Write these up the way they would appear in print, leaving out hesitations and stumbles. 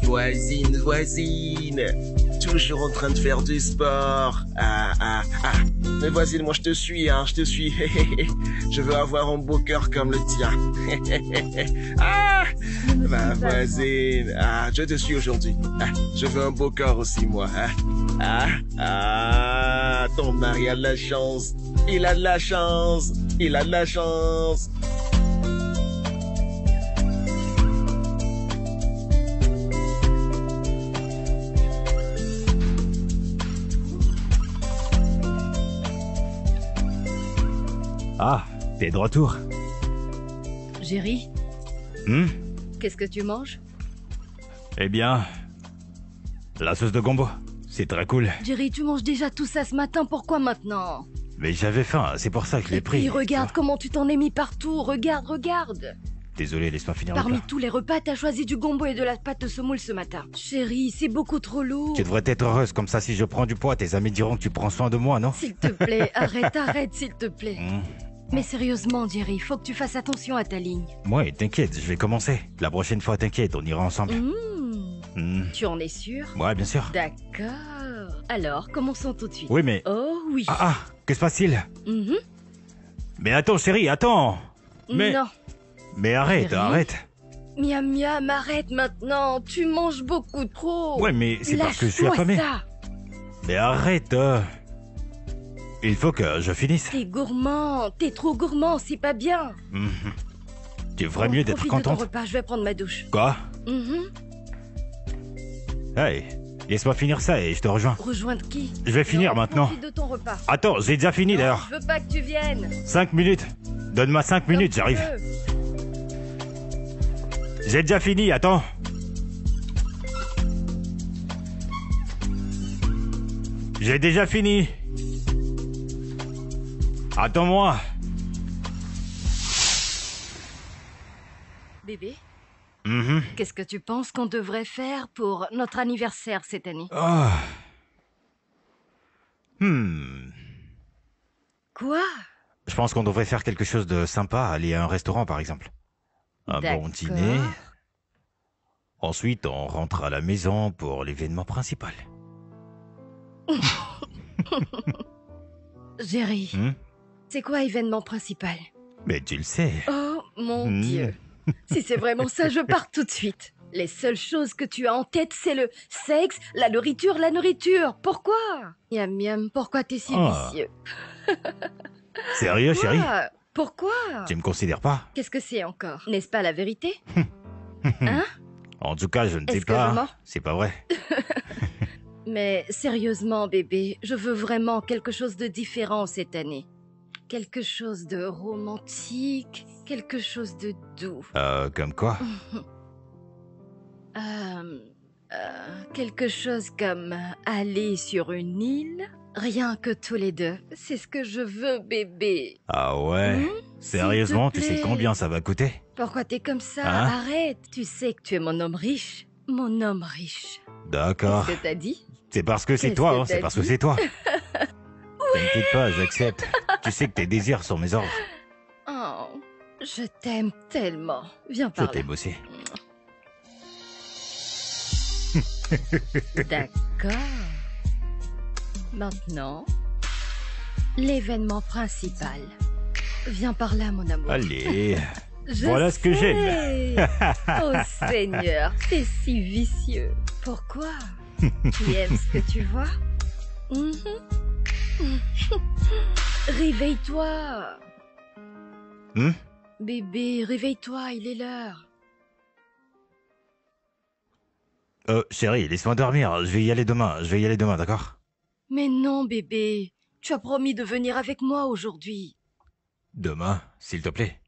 Voisine, voisine, toujours en train de faire du sport. Mais voisine, moi je te suis, je te suis. Je veux avoir un beau cœur comme le tien. Ma voisine, je te suis aujourd'hui. Je veux un beau cœur aussi, moi. Ton mari a de la chance. Il a de la chance. Il a de la chance. Ah, t'es de retour. Jerry, qu'est-ce que tu manges? Eh bien, la sauce de gombo, c'est très cool. Jerry, tu manges déjà tout ça ce matin, pourquoi maintenant? Mais j'avais faim, c'est pour ça que je l'ai pris. Et regarde comment tu t'en es mis partout, regarde. Désolé, laisse-moi finir le Parmi plat. tous les repas, t'as choisi du gombo et de la pâte de semoule ce matin. Chérie, c'est beaucoup trop lourd. Tu devrais être heureuse, comme ça si je prends du poids, tes amis diront que tu prends soin de moi, non? S'il te plaît, arrête, s'il te plaît. Mais sérieusement, Jerry, faut que tu fasses attention à ta ligne. Ouais, t'inquiète, je vais commencer. La prochaine fois, t'inquiète, on ira ensemble. Tu en es sûr? Ouais, bien sûr. D'accord. Alors, commençons tout de suite. Oui, mais... Oh oui. Que se passe-t-il? Mais attends, chérie, attends. Mais... Non. Mais arrête, Jerry? arrête. Miam miam, arrête maintenant. Tu manges beaucoup trop. Ouais, mais c'est parce que je suis Lâche-moi affamé. ça. Mais arrête. Il faut que je finisse. T'es gourmand. T'es trop gourmand, c'est pas bien. Tu ferais mieux d'être Profite de ton contente. repas, je vais prendre ma douche. Quoi? Hey, laisse-moi finir ça et je te rejoins. Rejoindre qui? Je vais finir Non, maintenant. Profite de ton repas. Attends, j'ai déjà fini Non, d'ailleurs. je veux pas que tu viennes. 5 minutes. Donne-moi 5 minutes, Comme tu j'arrive. veux. J'ai déjà fini, attends. J'ai déjà fini. Attends-moi. Bébé, qu'est-ce que tu penses qu'on devrait faire pour notre anniversaire cette année? Quoi? Je pense qu'on devrait faire quelque chose de sympa, aller à un restaurant par exemple. Un bon D'accord. dîner. Ensuite, on rentre à la maison pour l'événement principal. Jerry, c'est quoi événement principal? Mais tu le sais. Oh mon Dieu. Si c'est vraiment ça, je pars tout de suite. Les seules choses que tu as en tête, c'est le sexe, la nourriture. Pourquoi? Miam miam, pourquoi t'es si vicieux? Sérieux, chérie? Quoi? Pourquoi? Tu me considères pas? Qu'est-ce que c'est encore? N'est-ce pas la vérité? Hein? En tout cas, je ne sais Est-ce que je pas. mens? C'est pas vrai. Mais sérieusement, bébé, je veux vraiment quelque chose de différent cette année. Quelque chose de romantique, quelque chose de doux. Comme quoi? Quelque chose comme aller sur une île, rien que tous les deux. C'est ce que je veux, bébé. Ah ouais? Sérieusement, tu sais plaît. combien ça va coûter? Pourquoi t'es comme ça? Hein? Arrête. Tu sais que tu es mon homme riche. Mon homme riche. D'accord. Qu'est-ce que t'as dit? C'est parce que c'est Qu'est-ce toi, que c'est t'as parce que dit? c'est toi. T'inquiète pas, j'accepte. Tu sais que tes désirs sont mes ordres. Oh, je t'aime tellement. Viens Je par là. t'aime aussi. D'accord. Maintenant, l'événement principal. Viens par là, mon amour. Allez. Je voilà ce que sais. j'aime. Oh Seigneur, t'es si vicieux. Pourquoi? Tu aimes ce que tu vois? Réveille-toi. Bébé, réveille-toi, il est l'heure. Chérie, laisse-moi dormir. Je vais y aller demain. D'accord? Mais non, bébé. Tu as promis de venir avec moi aujourd'hui. Demain, s'il te plaît.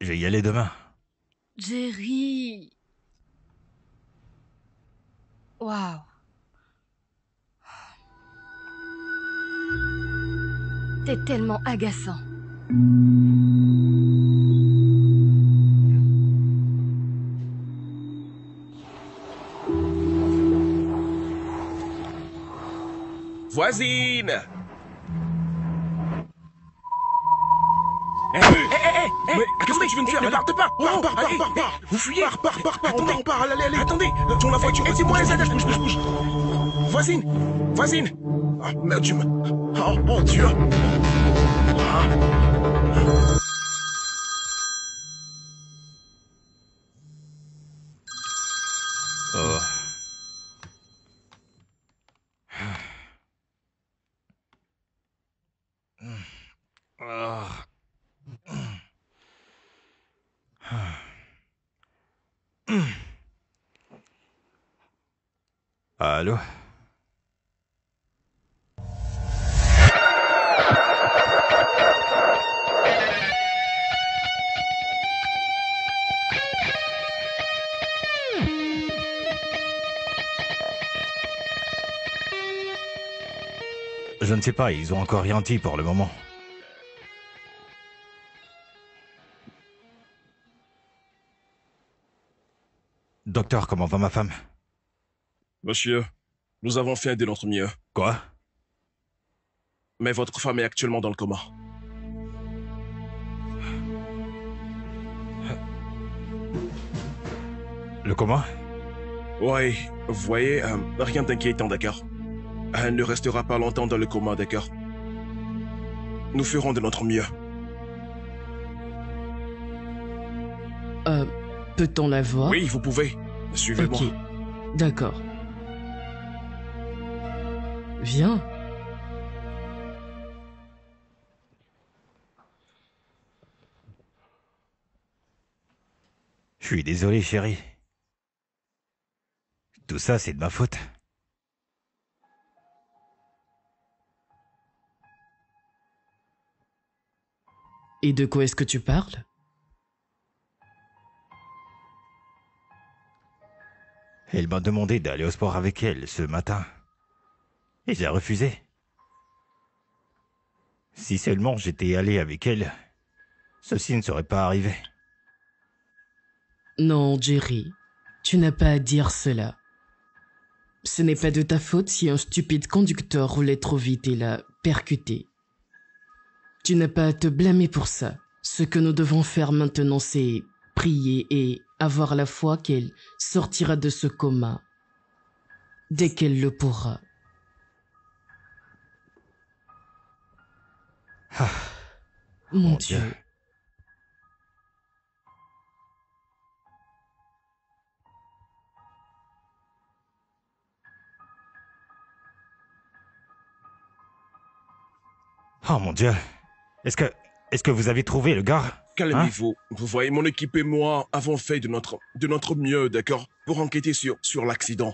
Je vais y aller demain. Jerry. Waouh. T'es tellement agaçant. Voisine! Hé, hé, hé! Mais qu'est-ce que tu viens de faire? Ne partez pas. Pars. Vous fuyez. Pars, Attendez. on part, allez. Attendez. Tourne la voiture. Aidez-moi, les amis. Bouge. Voisine. Ah, merde, tu me... Oh, Dieu. Oh. Allô? Je ne sais pas, ils ont encore rien dit pour le moment. Docteur, comment va ma femme? Monsieur, nous avons fait de notre mieux. Quoi? Mais votre femme est actuellement dans le coma. Le coma? Oui, vous voyez, rien d'inquiétant, d'accord? Elle ne restera pas longtemps dans le coma, d'accord? Nous ferons de notre mieux. Peut-on la voir? Oui, vous pouvez. Suivez-moi. Ok, d'accord. Viens. Je suis désolé, chérie. Tout ça, c'est de ma faute. Et de quoi est-ce que tu parles? Elle m'a demandé d'aller au sport avec elle ce matin. Et j'ai refusé. Si seulement j'étais allé avec elle, ceci ne serait pas arrivé. Non, Jerry, tu n'as pas à dire cela. Ce n'est pas de ta faute si un stupide conducteur roulait trop vite et l'a percuté. Tu n'as pas à te blâmer pour ça. Ce que nous devons faire maintenant, c'est prier et avoir la foi qu'elle sortira de ce coma dès qu'elle le pourra. Ah, Mon Dieu. Oh mon Dieu. Est-ce que vous avez trouvé le gars? Calmez-vous. Vous voyez, mon équipe et moi avons fait de notre mieux, d'accord? Pour enquêter sur l'accident.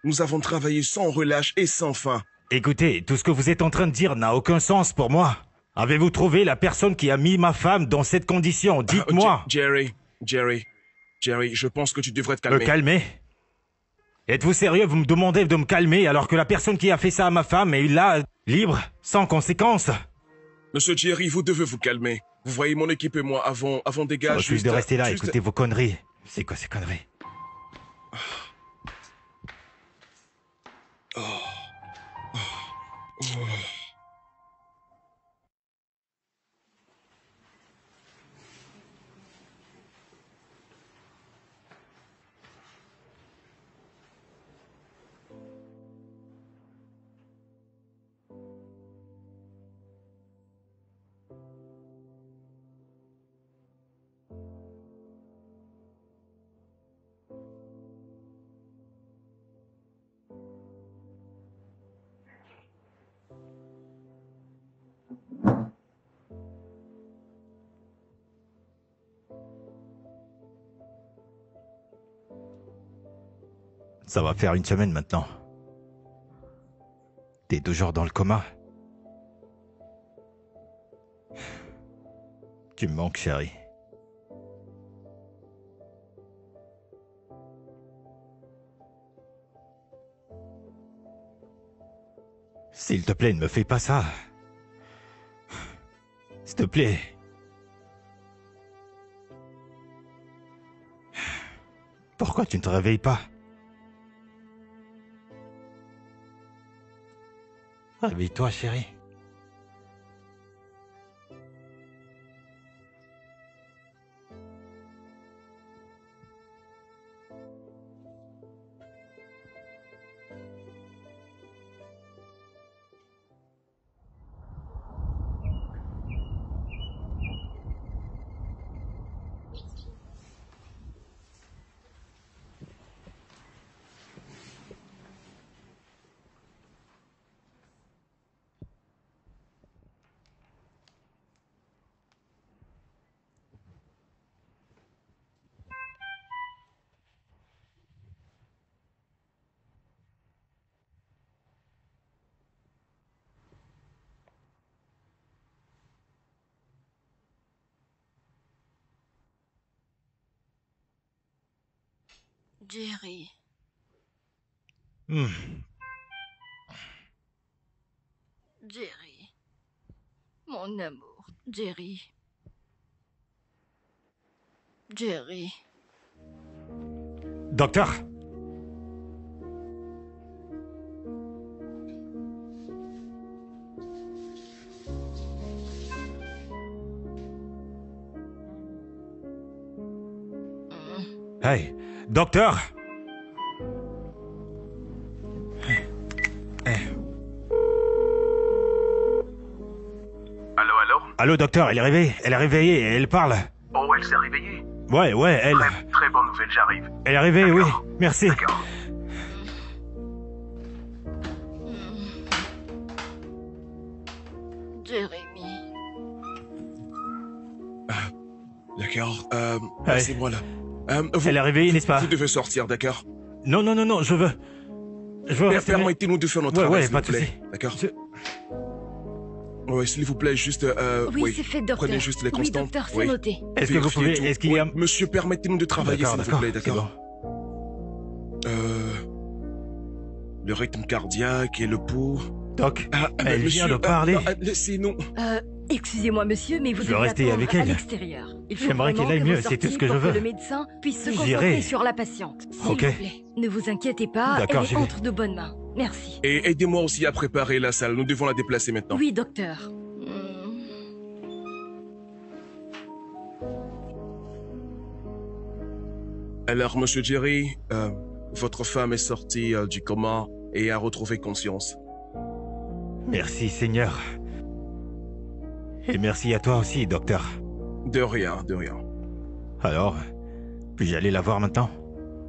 Nous avons travaillé sans relâche et sans fin. Écoutez, tout ce que vous êtes en train de dire n'a aucun sens pour moi. Avez-vous trouvé la personne qui a mis ma femme dans cette condition? Dites-moi. Jerry, je pense que tu devrais te calmer. Me calmer? Êtes-vous sérieux? Vous me demandez de me calmer alors que la personne qui a fait ça à ma femme est là, libre, sans conséquence? Monsieur Jerry, vous devez vous calmer. Vous voyez, mon équipe et moi avons des gars Je refuse juste... de rester là, juste- écoutez vos conneries. C'est quoi ces conneries? Ça va faire une semaine maintenant. T'es toujours dans le coma? Tu me manques, chérie. S'il te plaît, ne me fais pas ça. S'il te plaît. Pourquoi tu ne te réveilles pas? Réveille-toi, chérie. Jerry. Hmm. Jerry. Mon amour, Jerry. Jerry. Docteur? Hey, docteur! Allô, allô? Allô, docteur, elle est réveillée, elle parle. Oh, elle s'est réveillée? Ouais, elle... Très bonne nouvelle, j'arrive. Elle est réveillée, oui, merci. D'accord. Jérémy. D'accord, Ouais. c'est moi là. Elle est réveillée, n'est-ce pas? Vous devez sortir, d'accord? Non, je veux rester... Permettez-nous de faire notre Ouais, travail, ouais, s'il pas vous de plaît. souci. D'accord? Je- Oui, s'il vous plaît, juste... Oui, c'est fait, docteur. Prenez juste les Oui, constantes. docteur, c'est noté. Est-ce que vous Vérifiez pouvez... tout. Est-ce qu'il y a... Oui, monsieur, permettez-nous de travailler, s'il vous plaît, c'est d'accord? bon. Le rythme cardiaque et le pouls... Doc, mais elle monsieur, vient de parler. Laissez-nous... Excusez-moi, monsieur, mais vous Je veux devez rester attendre avec à elle. l'extérieur. Il faut J'aimerais vraiment qu'elle aille que vous mieux, c'est tout ce que sortiez je pour veux. le médecin puisse se J'irai. concentrer sur la patiente. S'il Ok. vous plaît, ne vous inquiétez pas, D'accord, elle j'y est vais. entre de bonnes mains. Merci. Et aidez-moi aussi à préparer la salle, nous devons la déplacer maintenant. Oui, docteur. Alors, monsieur Jerry, votre femme est sortie du coma et a retrouvé conscience. Merci, Seigneur. Et merci à toi aussi, docteur. De rien, de rien. Alors, puis-je aller la voir maintenant?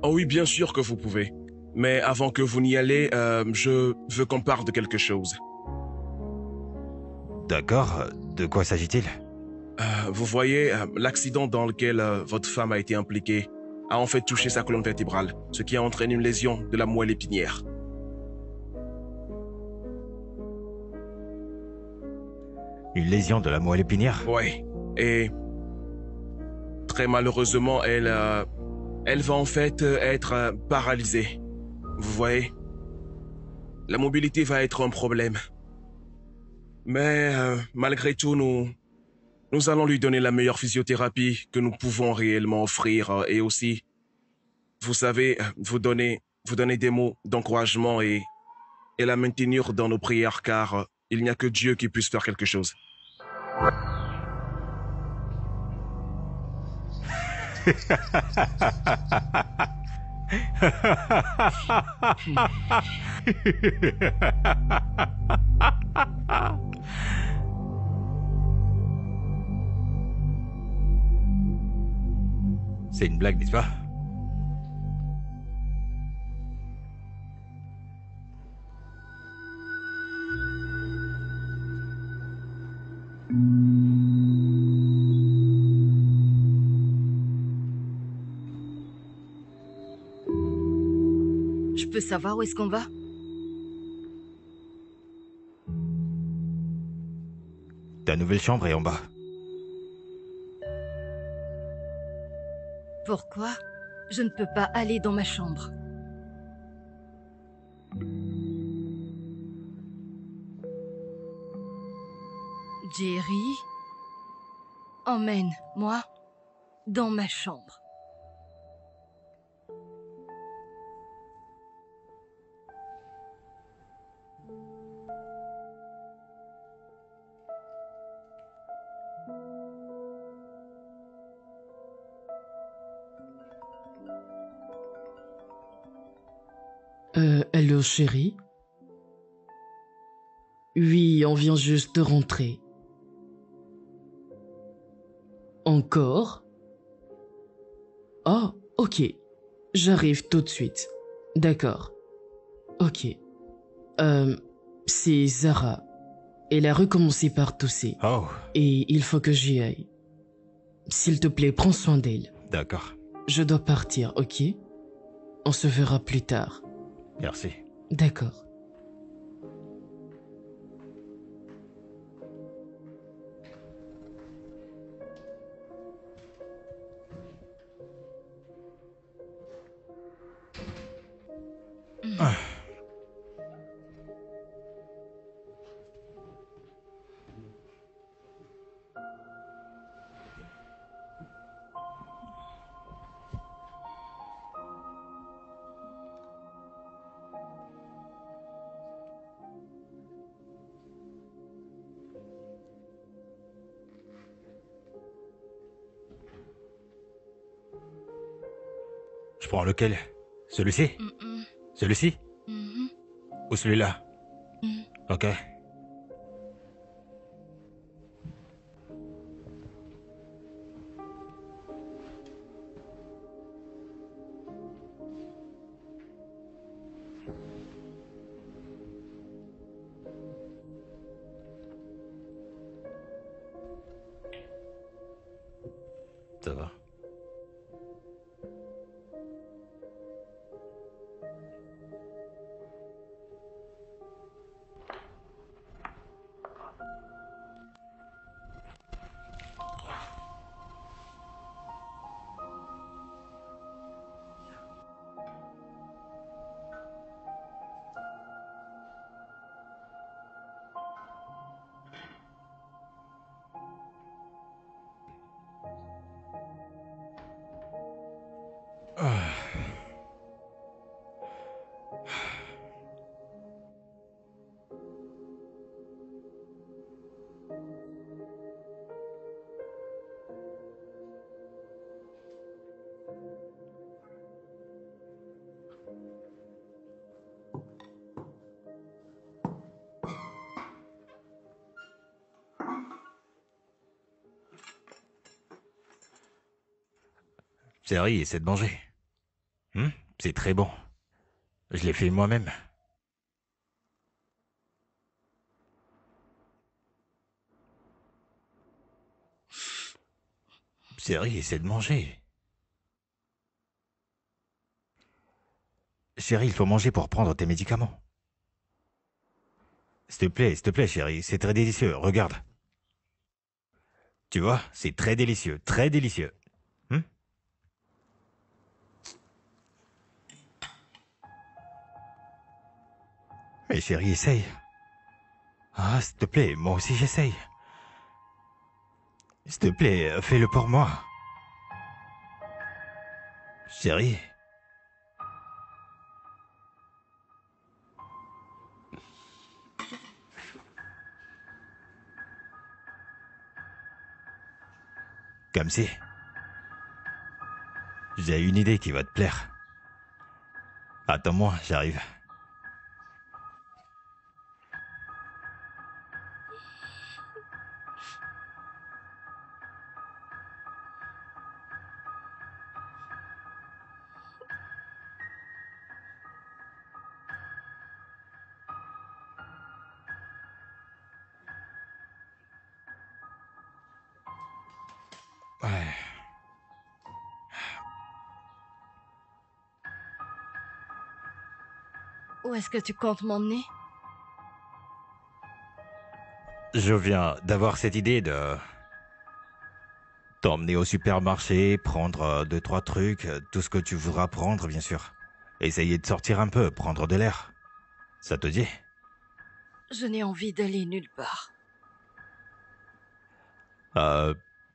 Oh oui, bien sûr que vous pouvez. Mais avant que vous n'y allez, je veux qu'on parle de quelque chose. D'accord, de quoi s'agit-il? Vous voyez, l'accident dans lequel votre femme a été impliquée a en fait touché sa colonne vertébrale, ce qui a entraîné une lésion de la moelle épinière. Une lésion de la moelle épinière? Ouais, et très malheureusement, elle va en fait être paralysée. Vous voyez, la mobilité va être un problème. Mais malgré tout, nous allons lui donner la meilleure physiothérapie que nous pouvons réellement offrir et aussi, vous savez, vous donner des mots d'encouragement et la maintenir dans nos prières car il n'y a que Dieu qui puisse faire quelque chose. C'est une blague, n'est-ce pas? Je peux savoir où est-ce qu'on va? Ta nouvelle chambre est en bas. Pourquoi je ne peux pas aller dans ma chambre? Jerry, emmène-moi dans ma chambre. Allô, chérie? Oui, on vient juste de rentrer. Encore? Oh, ok. J'arrive tout de suite. D'accord. Ok. C'est Zara. Elle a recommencé par tousser. Oh, Et il faut que j'y aille. S'il te plaît, prends soin d'elle. d'accord. Je dois partir, ok? On se verra plus tard. Merci. D'accord. Je prends lequel? Celui-ci? Celui-ci? Ou celui-là? Ok. Ça va. Chérie, essaie de manger. C'est très bon. Je l'ai fait moi-même. Chérie, essaie de manger. Chérie, il faut manger pour prendre tes médicaments. S'il te plaît, chérie, c'est très délicieux. Regarde. Tu vois, c'est très délicieux, très délicieux. Mais chérie, essaye. Ah, s'il te plaît, moi aussi j'essaye. S'il te plaît, fais-le pour moi. Chérie. Comme si. J'ai une idée qui va te plaire. Attends-moi, j'arrive. Ouais. Où est-ce que tu comptes m'emmener? Je viens d'avoir cette idée de t'emmener au supermarché, prendre 2-3 trucs, tout ce que tu voudras prendre, bien sûr. Essayer de sortir un peu, prendre de l'air. Ça te dit? Je n'ai envie d'aller nulle part.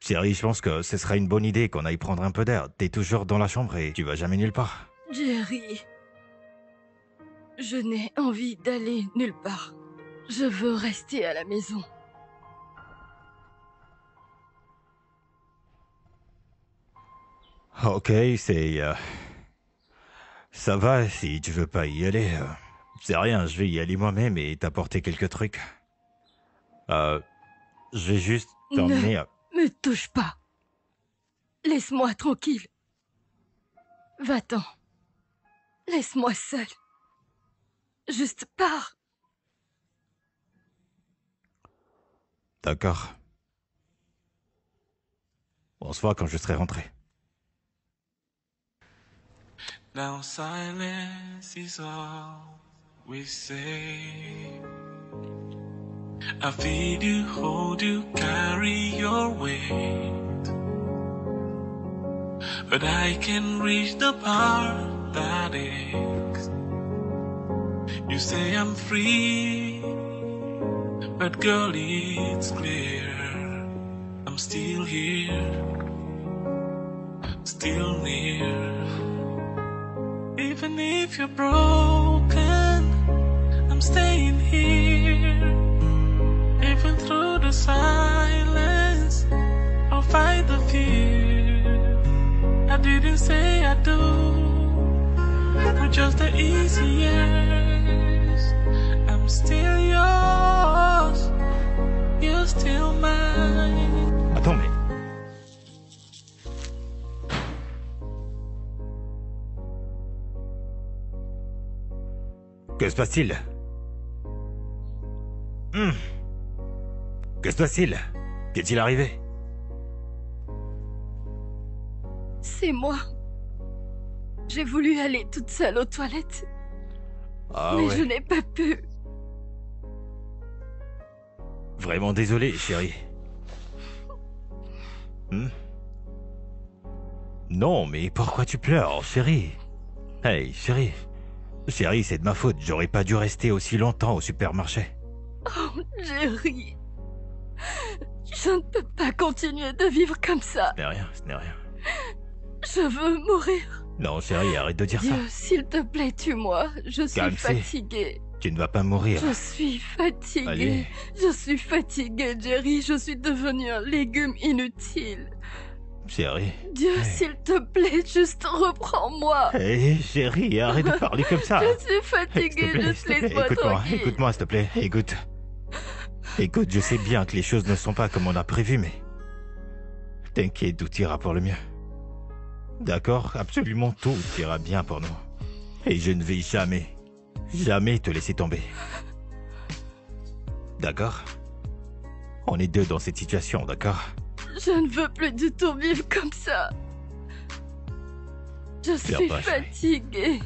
Chérie, je pense que ce serait une bonne idée qu'on aille prendre un peu d'air. T'es toujours dans la chambre et tu vas jamais nulle part. Jerry, je n'ai envie d'aller nulle part. Je veux rester à la maison. Ok, c'est... Ça va, si tu veux pas y aller. C'est rien, je vais y aller moi-même et t'apporter quelques trucs. Je vais juste t'emmener... Ne me touche pas. Laisse-moi tranquille. Va-t'en. Laisse-moi seule. Juste pars. D'accord. On se voit quand je serai rentré. Now silence is all we say. I feed you, hold you, carry your weight. But I can reach the part that aches. You say I'm free, but girl, it's clear I'm still here, still near. Even if you're broken, I'm staying here. Even through the silence, I'll fight the fear. I didn't say I do, but just the easy years. I'm still yours, you're still mine. Attends, mais... Que se passe-t-il? Que se passe-t-il? Qu'est-il arrivé? C'est moi. J'ai voulu aller toute seule aux toilettes, Ah mais ouais. je n'ai pas pu. Vraiment désolé, chérie. Non, mais pourquoi tu pleures, chérie? Hey, chérie. Chérie, c'est de ma faute. J'aurais pas dû rester aussi longtemps au supermarché. Oh, Jerry. Je ne peux pas continuer de vivre comme ça. Ce n'est rien, ce n'est rien. Je veux mourir. Non, chérie, arrête de dire ça. Dieu, s'il te plaît, tue-moi. Je suis Calme-toi. fatiguée. Tu ne vas pas mourir. Je suis fatiguée. Allez. Je suis fatiguée, Jerry. Je suis devenue un légume inutile. Chérie. Dieu, Hey. s'il te plaît, juste reprends-moi. Hé, chérie, arrête de parler comme ça. Je suis Hey, fatiguée, juste s'il te plaît, laisse-moi écoute-moi, tranquille. écoute-moi, s'il te plaît, écoute. Écoute, je sais bien que les choses ne sont pas comme on a prévu, mais... T'inquiète, tout ira pour le mieux. D'accord? Absolument tout ira bien pour nous. Et je ne vais jamais, jamais te laisser tomber. D'accord? On est deux dans cette situation, d'accord? Je ne veux plus du tout vivre comme ça. Je Pleure suis pas, chérie. fatiguée.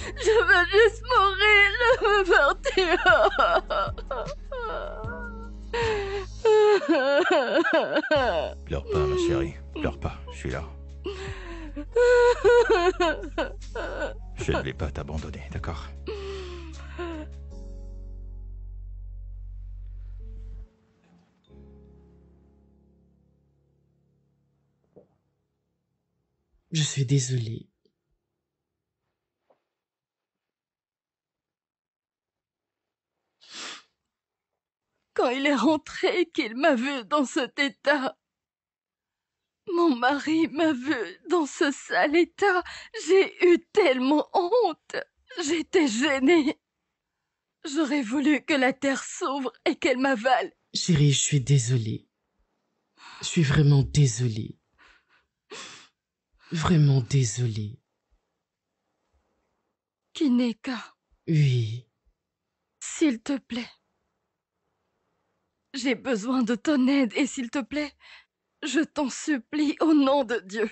Je veux juste mourir. Je veux partir. Pleure pas, ma chérie. Pleure pas, je suis là. Je ne vais pas t'abandonner, d'accord? Je suis désolée. Quand il est rentré et qu'il m'a vu dans cet état, mon mari m'a vu dans ce sale état, j'ai eu tellement honte. J'étais gênée. J'aurais voulu que la terre s'ouvre et qu'elle m'avale. Chérie, je suis désolée. Je suis vraiment désolée. Vraiment désolée. Kineka, Oui. s'il te plaît. J'ai besoin de ton aide et s'il te plaît, je t'en supplie au nom de Dieu.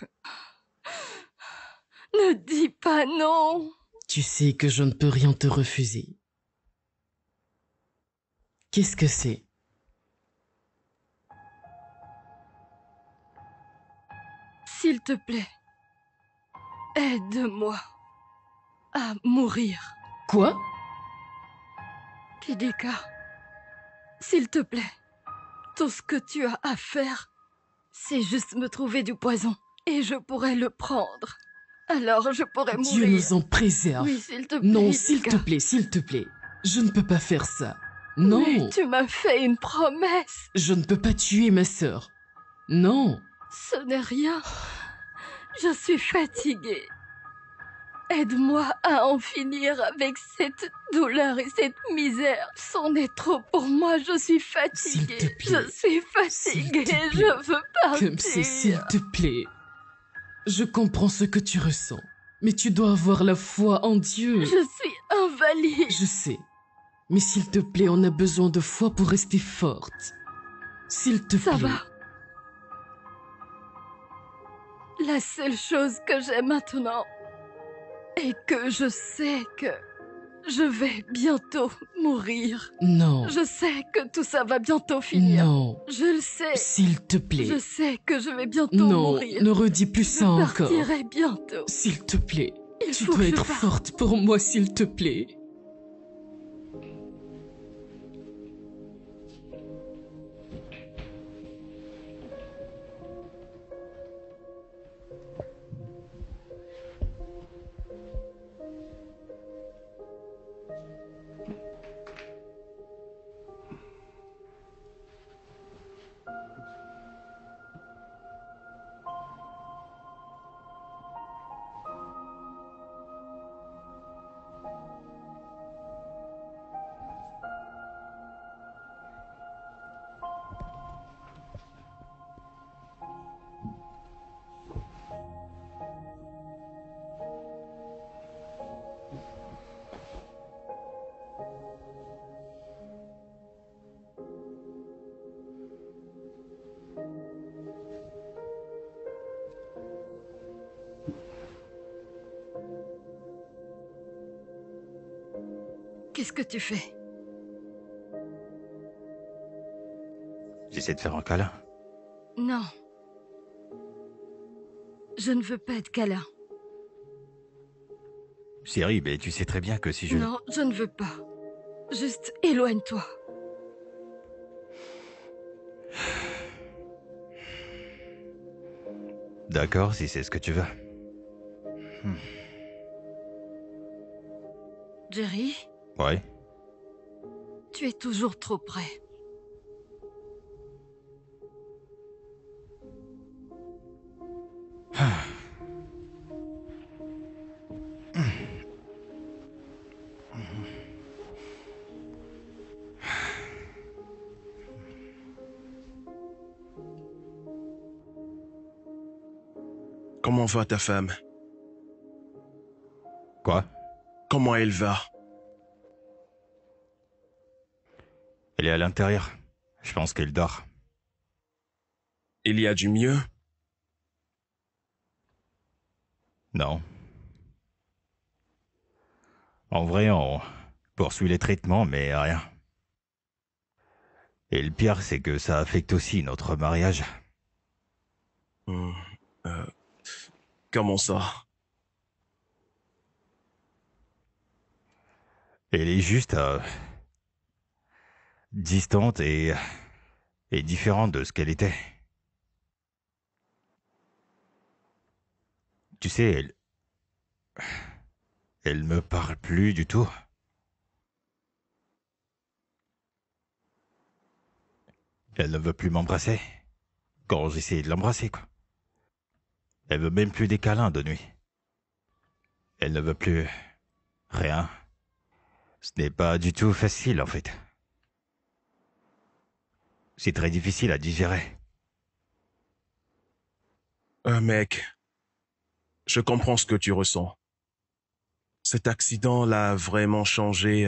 Ne dis pas non. Tu sais que je ne peux rien te refuser. Qu'est-ce que c'est? S'il te plaît, aide-moi à mourir. Quoi? Kideka, s'il te plaît, tout ce que tu as à faire, c'est juste me trouver du poison et je pourrai le prendre. Alors je pourrai Dieu mourir. nous en préserve. Oui, s'il te plaît. Non, s'il te Kideka. plaît, s'il te plaît. Je ne peux pas faire ça. Non, Mais tu m'as fait une promesse. je ne peux pas tuer ma sœur. Non. Ce n'est rien. Je suis fatiguée. Aide-moi à en finir avec cette douleur et cette misère. C'en est trop pour moi, je suis fatiguée. S'il te plaît. Je suis S'il fatiguée, te plaît. je veux partir. Comme c'est, s'il te plaît. Je comprends ce que tu ressens. Mais tu dois avoir la foi en Dieu. Je suis invalide. Je sais. Mais s'il te plaît, on a besoin de foi pour rester forte. S'il te Ça plaît. va. La seule chose que j'ai maintenant est que je sais que je vais bientôt mourir. Non. Je sais que tout ça va bientôt finir. Non. Je le sais. S'il te plaît. Je sais que je vais bientôt Non, mourir. ne redis plus ça Je encore. partirai bientôt. S'il te plaît. Il Tu faut dois que je être parte. forte pour moi, s'il te plaît. Qu'est-ce que tu fais? J'essaie de faire un câlin. Non. Je ne veux pas de câlin. Chérie, mais tu sais très bien que si je... Non, je ne veux pas. Juste éloigne-toi. D'accord, si c'est ce que tu veux. Jerry, Ouais. tu es toujours trop près. Comment va ta femme? Quoi? Comment elle va? Elle est à l'intérieur. Je pense qu'elle dort. Il y a du mieux? Non. En vrai, on poursuit les traitements, mais rien. Et le pire, c'est que ça affecte aussi notre mariage. Comment ça? Elle est juste distante et différente de ce qu'elle était. Tu sais, elle me parle plus du tout. Elle ne veut plus m'embrasser. Quand j'essaie de l'embrasser, quoi. Elle veut même plus des câlins de nuit. Elle ne veut plus rien. Ce n'est pas du tout facile, en fait. C'est très difficile à digérer. Mec, je comprends ce que tu ressens. Cet accident l'a vraiment changé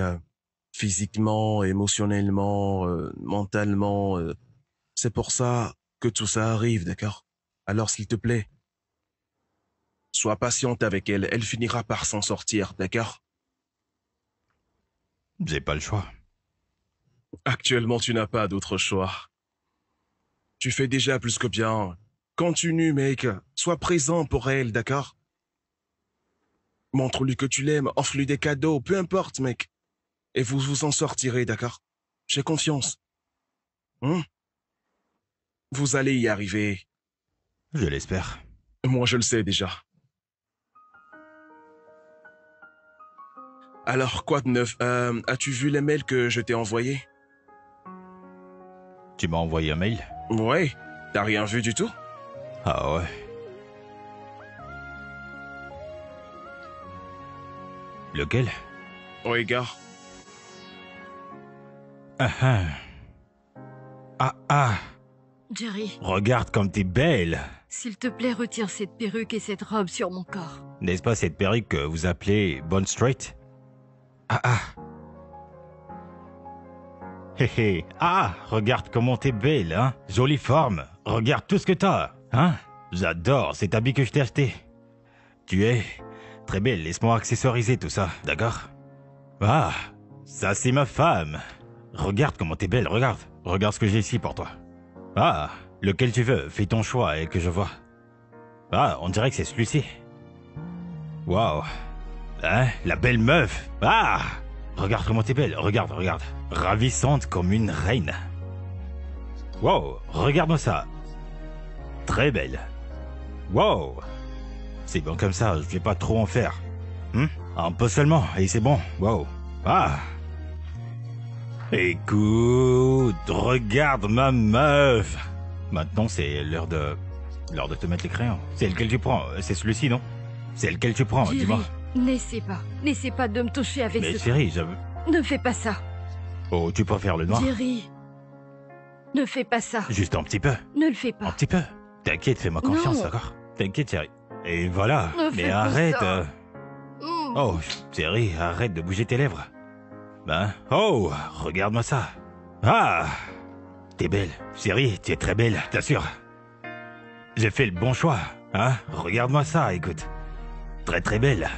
physiquement, émotionnellement, mentalement. C'est pour ça que tout ça arrive, d'accord? Alors s'il te plaît, sois patiente avec elle. Elle finira par s'en sortir, d'accord? J'ai pas le choix. Actuellement, tu n'as pas d'autre choix. Tu fais déjà plus que bien. Continue, mec. Sois présent pour elle, d'accord? Montre-lui que tu l'aimes, offre-lui des cadeaux, peu importe, mec. Et vous vous en sortirez, d'accord? J'ai confiance. Vous allez y arriver. Je l'espère. Moi, je le sais déjà. Alors, quoi de neuf? As-tu vu les mails que je t'ai envoyés? Tu m'as envoyé un mail? Ouais. T'as rien vu du tout? Ah ouais. Lequel? Regarde. Ah. Jerry, Regarde comme t'es belle. s'il te plaît, retire cette perruque et cette robe sur mon corps. N'est-ce pas cette perruque que vous appelez Bond Street? Hé hé. Regarde comment t'es belle, hein. Jolie forme. Regarde tout ce que t'as, hein. J'adore cet habit que je t'ai acheté. Tu es très belle, laisse-moi accessoriser tout ça, d'accord? Ça c'est ma femme. Regarde comment t'es belle, regarde. Regarde ce que j'ai ici pour toi. Lequel tu veux, fais ton choix et que je vois. On dirait que c'est celui-ci. Waouh. Hein, la belle meuf. Regarde comment t'es belle, regarde. Ravissante comme une reine. Wow, regarde-moi ça. Très belle. Wow. C'est bon comme ça, je vais pas trop en faire. Un peu seulement, et c'est bon. Wow. Écoute, regarde ma meuf. Maintenant, c'est l'heure de te mettre les crayons. C'est lequel tu prends? C'est celui-ci, non? C'est lequel tu prends, Jerry, dis-moi. n'essaie pas de me toucher avec Mais ce... chérie, Ne fais pas ça. Oh, tu préfères le noir? Jerry, ne fais pas ça. Juste un petit peu. Ne le fais Un pas. petit peu. T'inquiète, fais-moi confiance, Non. d'accord? T'inquiète, chérie. Et voilà. Ne Mais fais pas arrête. ça. Oh, chérie, arrête de bouger tes lèvres. Regarde-moi ça. T'es belle. Chérie, tu es très belle, t'assure. J'ai fait le bon choix, hein? Regarde-moi ça, écoute. Très très belle.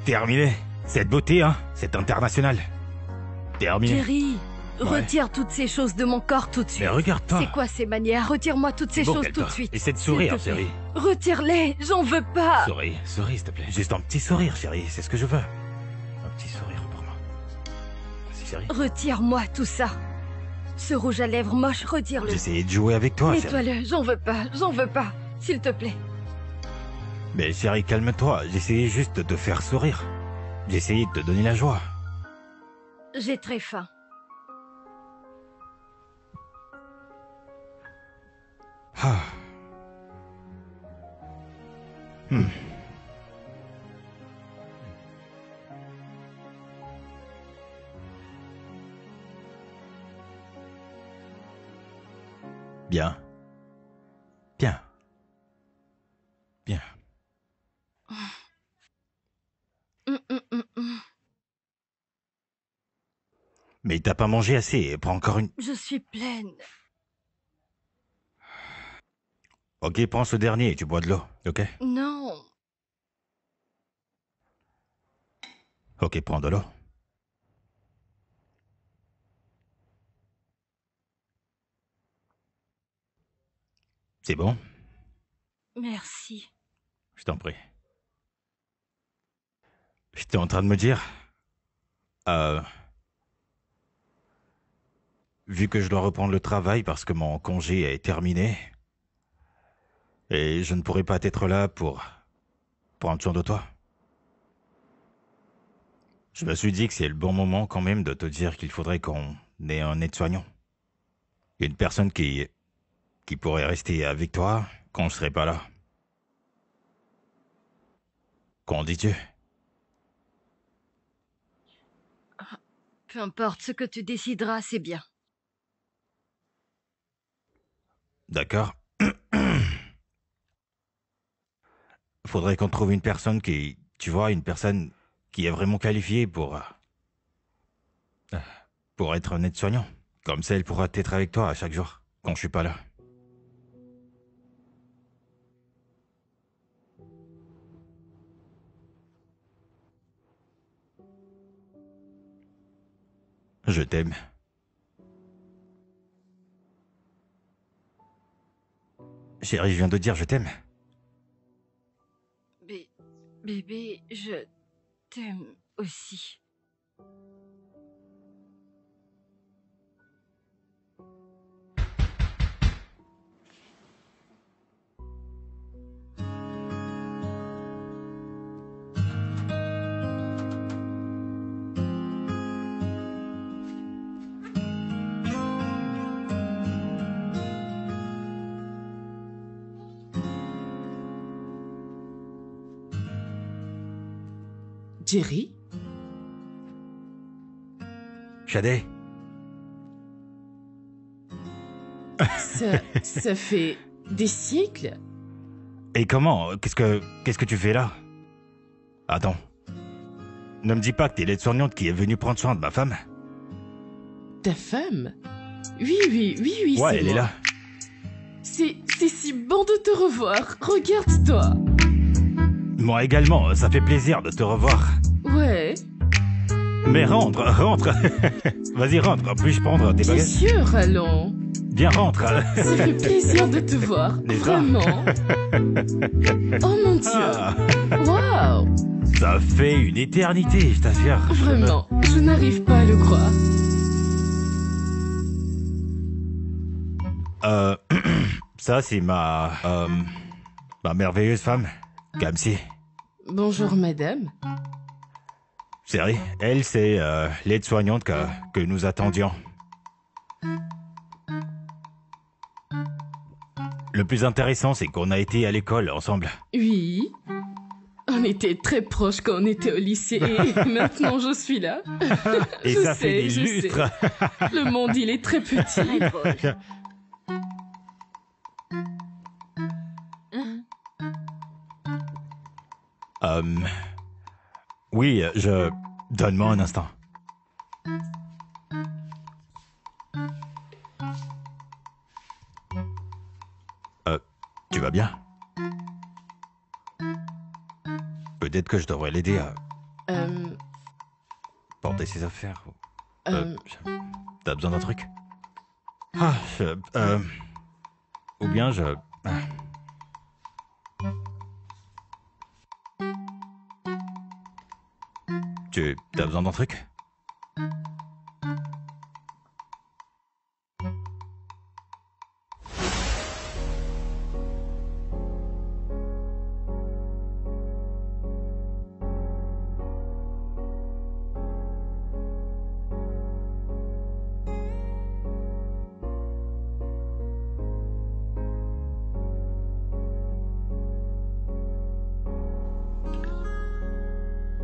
Terminé. Cette beauté, hein, c'est international. Terminé. Jerry, Ouais. retire toutes ces choses de mon corps tout de suite. Mais regarde-toi. C'est quoi ces manières? Retire-moi toutes ces Bon, choses tout calme-toi. de suite. Essaie de S'il sourire, te plaît. chérie. Retire-les, j'en veux pas. Souris, s'il te plaît. Juste un petit sourire, chérie, c'est ce que je veux. Un petit sourire pour moi. Merci, chérie. Retire-moi tout ça. Ce rouge à lèvres moche, retire-le. J'essayais de jouer avec toi, chérie. Nettoie-le, j'en veux pas, s'il te plaît. Mais chérie, calme-toi. J'essayais juste de te faire sourire. J'essayais de te donner la joie. J'ai très faim. Ah. Bien. Bien. Bien. Mais t'as pas mangé assez, prends encore une... Je suis pleine. Ok, prends ce dernier et tu bois de l'eau, ok? Non. Ok, prends de l'eau. C'est bon? Merci. Je t'en prie. J'étais en train de me dire... vu que je dois reprendre le travail parce que mon congé est terminé, et je ne pourrai pas être là pour prendre soin de toi. Je me suis dit que c'est le bon moment quand même de te dire qu'il faudrait qu'on ait un aide-soignant. Une personne qui pourrait rester avec toi quand je serai pas là. Qu'en dis-tu? Peu importe ce que tu décideras, c'est bien. D'accord. Faudrait qu'on trouve une personne qui... Tu vois, une personne qui est vraiment qualifiée pour être un aide-soignant. Comme ça, elle pourra être avec toi à chaque jour, quand je suis pas là. Je t'aime. Chérie, je viens de dire je t'aime. Bébé, je t'aime aussi. Jerry? Shadé, Ça fait des siècles? et comment? Qu'est-ce que tu fais là? Attends. Ne me dis pas que t'es l'aide-soignante qui est venue prendre soin de ma femme. Ta femme? Oui, Ouais, c'est elle moi. est là. C'est si bon de te revoir. Regarde-toi. Moi également, ça fait plaisir de te revoir. Ouais, Mais rentre. Vas-y, rentre. Puis-je prendre tes bien bagages? sûr, allons. Viens, rentre. Ça fait plaisir de te voir. N'est-ce pas? Vraiment. Oh mon Dieu. Ah, Waouh. ça fait une éternité, je t'assure. Vraiment, je n'arrive pas à le croire. Ça, c'est ma merveilleuse femme, Kamsi. Bonjour, madame. Chérie, elle, c'est l'aide-soignante que nous attendions. Le plus intéressant, c'est qu'on a été à l'école ensemble. Oui. On était très proches quand on était au lycée et maintenant je suis là. Et Je ça fait des sais, je sais. lustres. Le monde, il est très petit. Hi, Paul. Oui, Donne-moi un instant. Tu vas bien? Peut-être que je devrais l'aider à... porter ses affaires. Euh, T'as besoin d'un truc? Ah, ou bien je... T'as besoin d'un truc?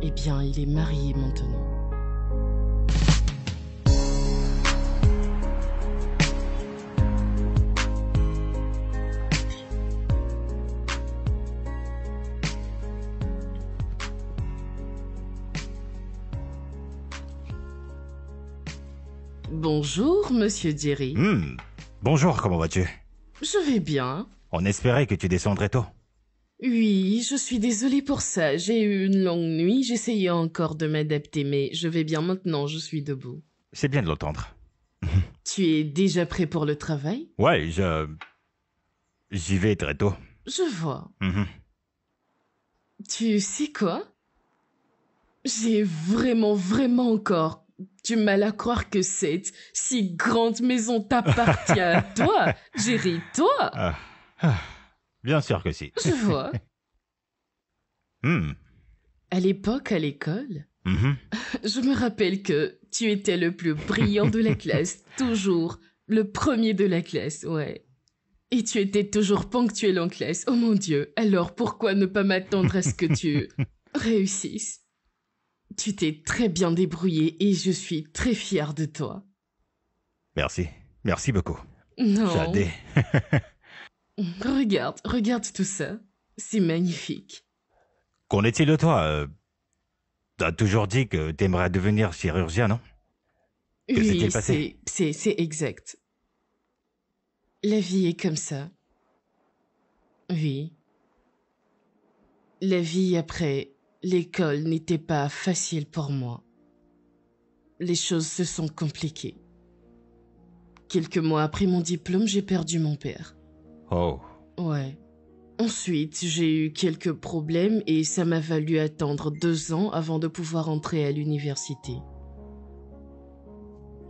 Eh bien, il est marié maintenant. Bonjour, monsieur Jerry. Bonjour, comment vas-tu? Je vais bien. On espérait que tu descendrais tôt. Oui, je suis désolée pour ça. J'ai eu une longue nuit, j'essayais encore de m'adapter, mais je vais bien maintenant, je suis debout. C'est bien de l'entendre. Tu es déjà prêt pour le travail? Ouais, j'y vais très tôt. Je vois. Mhm. Tu sais quoi? J'ai vraiment encore du mal à croire que cette si grande maison t'appartient à toi, Jerry, toi. Bien sûr que si. Je vois. Hmm. À l'époque, à l'école, Mhm. je me rappelle que tu étais le plus brillant de la classe, toujours le premier de la classe, ouais. Et tu étais toujours ponctuel en classe, oh mon Dieu, alors pourquoi ne pas m'attendre à ce que tu réussisses? Tu t'es très bien débrouillé et je suis très fière de toi. Merci. Merci beaucoup. Non. J'adais. Regarde tout ça. C'est magnifique. Qu'en est-il de toi? T'as toujours dit que t'aimerais devenir chirurgien, non? Que Oui, s'est-il passé? c'est exact. La vie est comme ça. Oui. La vie après l'école n'était pas facile pour moi. Les choses se sont compliquées. Quelques mois après mon diplôme, j'ai perdu mon père. Oh. Ouais. Ensuite, j'ai eu quelques problèmes et ça m'a valu attendre 2 ans avant de pouvoir entrer à l'université.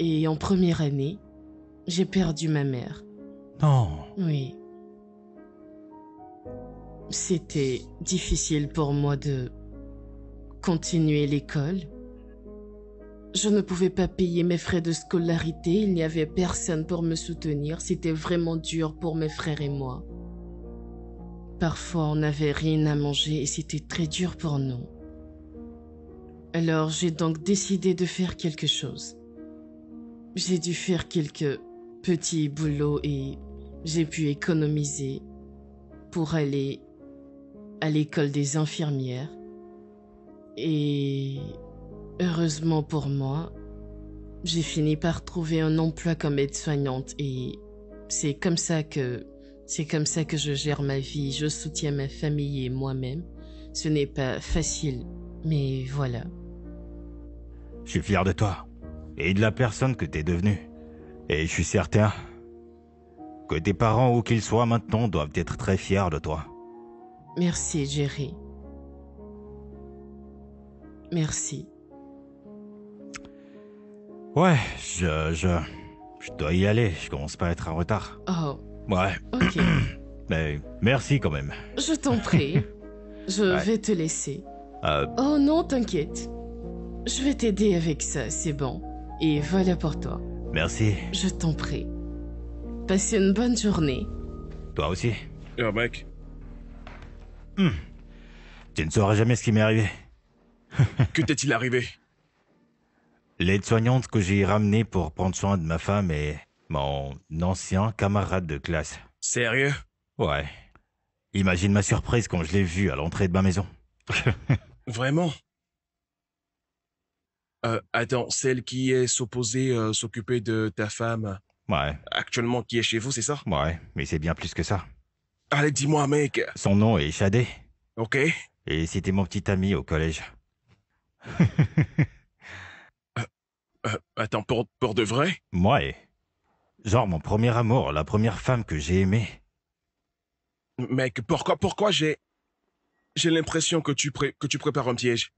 Et en première année, j'ai perdu ma mère. Non. Oui. C'était difficile pour moi de continuer l'école. Je ne pouvais pas payer mes frais de scolarité, il n'y avait personne pour me soutenir, c'était vraiment dur pour mes frères et moi. Parfois, on n'avait rien à manger et c'était très dur pour nous. Alors, j'ai donc décidé de faire quelque chose. J'ai dû faire quelques petits boulots et j'ai pu économiser pour aller à l'école des infirmières. Et heureusement pour moi, j'ai fini par trouver un emploi comme aide-soignante et c'est comme ça que je gère ma vie, je soutiens ma famille et moi-même. Ce n'est pas facile, mais voilà. Je suis fier de toi et de la personne que t'es devenue. Et je suis certain que tes parents, où qu'ils soient maintenant, doivent être très fiers de toi. Merci, Jerry. Merci. Ouais, je dois y aller, je commence pas à être en retard. Oh, Ouais, ok. mais merci quand même. Je t'en prie. Je vais te laisser. Oh non, t'inquiète. Je vais t'aider avec ça, c'est bon. Et voilà pour toi. Merci. Je t'en prie. Passe une bonne journée. Toi aussi. Mec, Tu ne sauras jamais ce qui m'est arrivé. que t'est-il arrivé? L'aide-soignante que j'ai ramenée pour prendre soin de ma femme est mon ancien camarade de classe. Sérieux? Ouais. Imagine ma surprise quand je l'ai vue à l'entrée de ma maison. Vraiment? Attends, celle qui est supposée s'occuper de ta femme, Ouais, actuellement qui est chez vous, c'est ça? ouais, mais c'est bien plus que ça. Allez, dis-moi, mec. Son nom est Shadé, Ok? et c'était mon petit ami au collège. Attends, pour de vrai? Moi, genre mon premier amour, la première femme que j'ai aimée. Mec, pourquoi j'ai l'impression que que tu prépares un piège?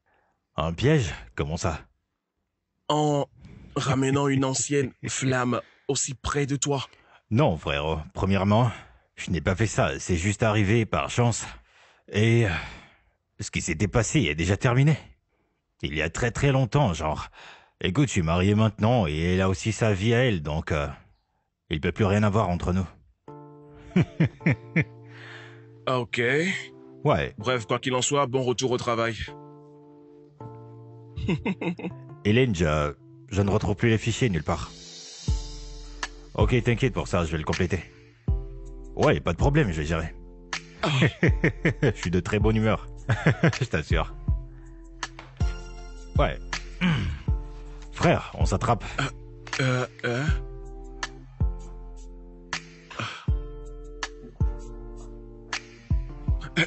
Un piège? Comment ça? En ramenant une ancienne flamme aussi près de toi. Non, frérot. Premièrement, je n'ai pas fait ça. C'est juste arrivé par chance. Et ce qui s'était passé est déjà terminé. Il y a très très longtemps, genre. Écoute, je suis marié maintenant et elle a aussi sa vie à elle, donc il peut plus rien avoir entre nous. Ok. Ouais. Bref, quoi qu'il en soit, bon retour au travail. Hélène, je ne retrouve plus les fichiers nulle part. Ok, t'inquiète pour ça, je vais le compléter. Ouais, pas de problème, je vais gérer. Oh. Je suis de très bonne humeur. Je t'assure. Ouais. Frère, on s'attrape.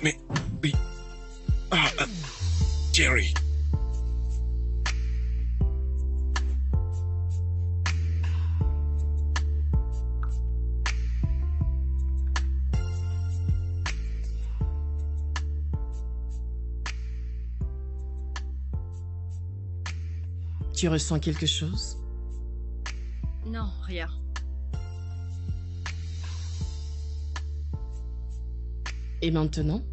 Mais... oui. Jerry. Tu ressens quelque chose? Non, rien. Et maintenant?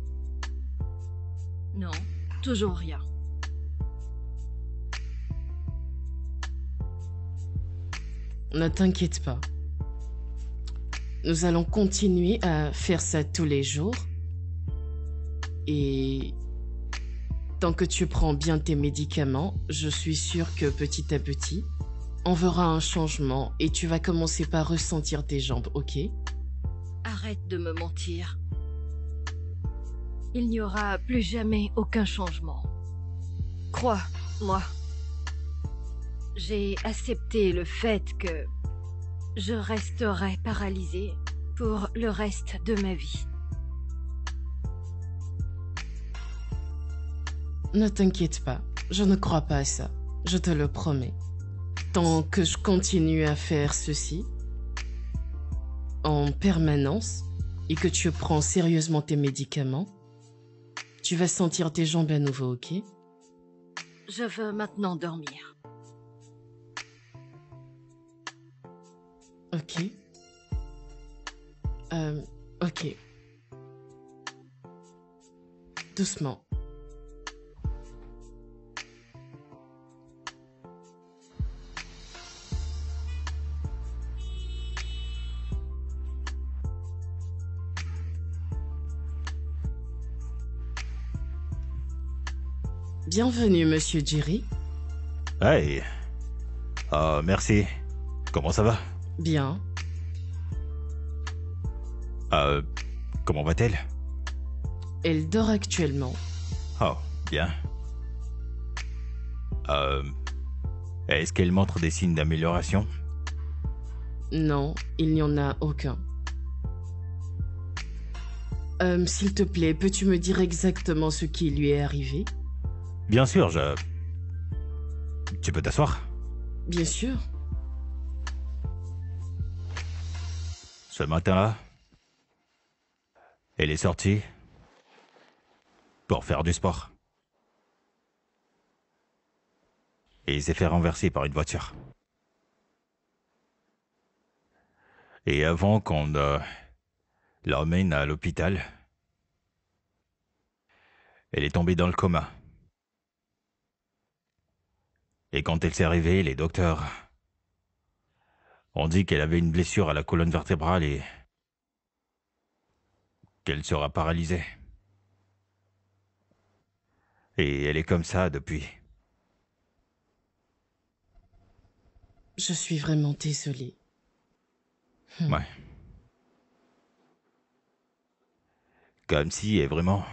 Non, toujours rien. Ne t'inquiète pas. Nous allons continuer à faire ça tous les jours. Et tant que tu prends bien tes médicaments, je suis sûre que petit à petit, on verra un changement et tu vas commencer par ressentir tes jambes, ok? Arrête de me mentir. Il n'y aura plus jamais aucun changement. Crois-moi. J'ai accepté le fait que je resterai paralysée pour le reste de ma vie. Ne t'inquiète pas, je ne crois pas à ça, je te le promets. Tant que je continue à faire ceci, en permanence, et que tu prends sérieusement tes médicaments, tu vas sentir tes jambes à nouveau, ok? Je veux maintenant dormir. Ok. Ok. Doucement. Bienvenue, Monsieur Jerry. Hey. Merci. Comment ça va? Bien. Comment va-t-elle? Elle dort actuellement. Oh, bien. Est-ce qu'elle montre des signes d'amélioration? Non, il n'y en a aucun. S'il te plaît, peux-tu me dire exactement ce qui lui est arrivé? Bien sûr, Tu peux t'asseoir? Bien sûr. Ce matin-là, elle est sortie pour faire du sport. Et il s'est fait renverser par une voiture. Et avant qu'on l'emmène à l'hôpital, elle est tombée dans le coma. Et quand elle s'est réveillée, les docteurs ont dit qu'elle avait une blessure à la colonne vertébrale et qu'elle sera paralysée. Et elle est comme ça depuis. Je suis vraiment désolée. Ouais. Comme si elle est vraiment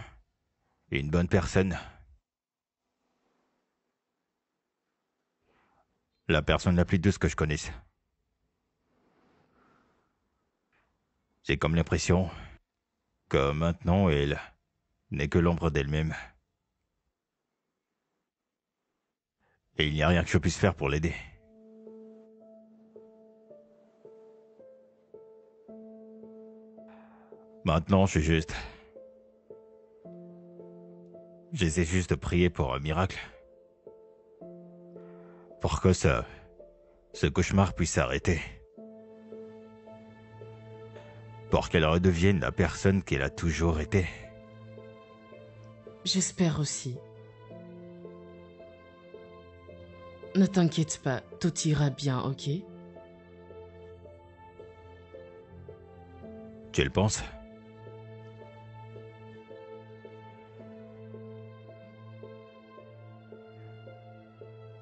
une bonne personne. La personne la plus douce que je connaisse. J'ai comme l'impression que maintenant elle n'est que l'ombre d'elle-même. Et il n'y a rien que je puisse faire pour l'aider. Maintenant, j'essaie juste de prier pour un miracle. Pour que ce cauchemar puisse s'arrêter. Pour qu'elle redevienne la personne qu'elle a toujours été. J'espère aussi. Ne t'inquiète pas, tout ira bien, ok? Tu le penses?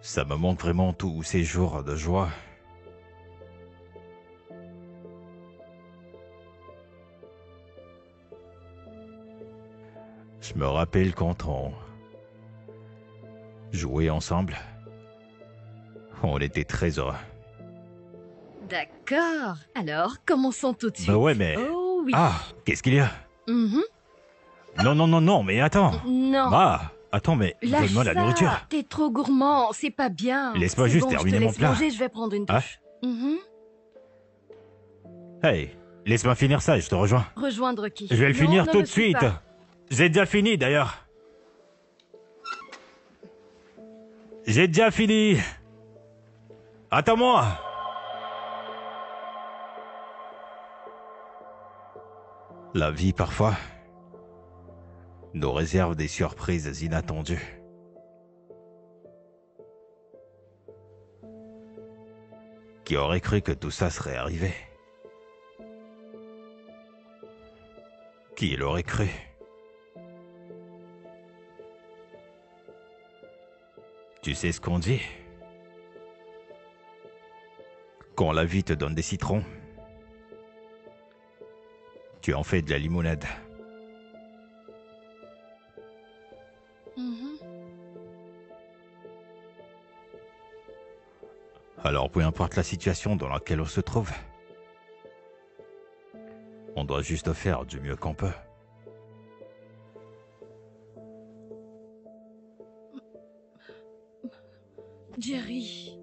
Ça me manque vraiment tous ces jours de joie. Je me rappelle quand on jouait ensemble. On était très heureux. D'accord. Alors, commençons tout de suite. Bah ouais, mais... Oh oui. Ah, qu'est-ce qu'il y a? Mhm. Non, mais attends. Non. Ah, attends, mais Lâche donne-moi la ça. nourriture. T'es trop gourmand, c'est pas bien. Laisse-moi C'est juste bon, terminer je te mon laisse plat. manger, je vais prendre une Ah. douche. Mhm. Hey, laisse-moi finir ça et je te rejoins. Rejoindre qui? Je vais le Non, finir ne tout le de suis suite. pas. J'ai déjà fini d'ailleurs. J'ai déjà fini. Attends-moi. La vie, parfois, nous réserve des surprises inattendues. Qui aurait cru que tout ça serait arrivé? Qui l'aurait cru? Tu sais ce qu'on dit? Quand la vie te donne des citrons, tu en fais de la limonade. Mhm. Alors peu importe la situation dans laquelle on se trouve, on doit juste faire du mieux qu'on peut. Jerry.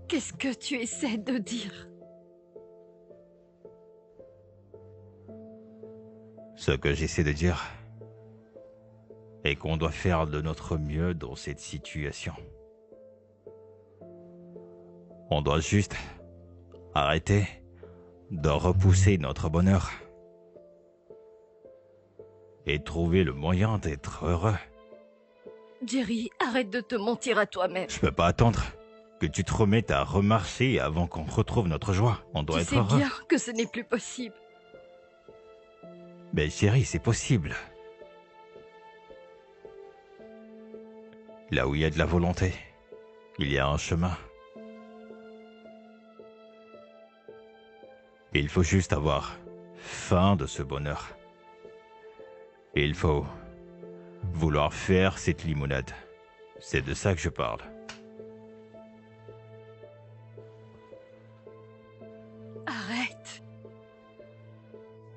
Qu'est-ce que tu essaies de dire? Ce que j'essaie de dire est qu'on doit faire de notre mieux dans cette situation. On doit juste arrêter de repousser notre bonheur et trouver le moyen d'être heureux. Jerry, arrête de te mentir à toi-même. Je peux pas attendre que tu te remettes à remarcher avant qu'on retrouve notre joie. On doit Tu être sais heureux. bien que ce n'est plus possible. Mais chérie, c'est possible. Là où il y a de la volonté, il y a un chemin. Et il faut juste avoir faim de ce bonheur. Et il faut vouloir faire cette limonade. C'est de ça que je parle. Arrête.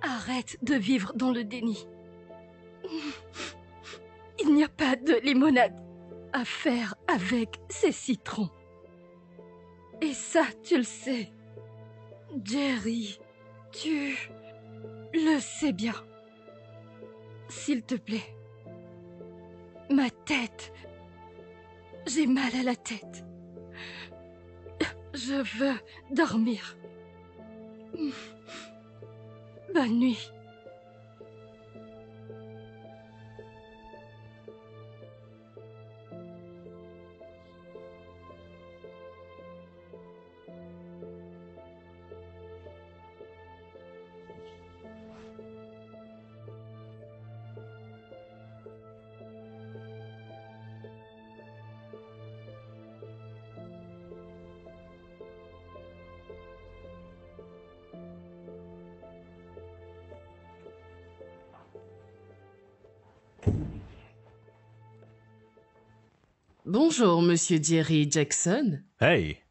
Arrête de vivre dans le déni. Il n'y a pas de limonade à faire avec ces citrons. Et ça, tu le sais. Jerry, tu le sais bien. S'il te plaît. Ma tête. J'ai mal à la tête. Je veux dormir. Bonne nuit. Bonjour, monsieur Jerry Jackson. Hey!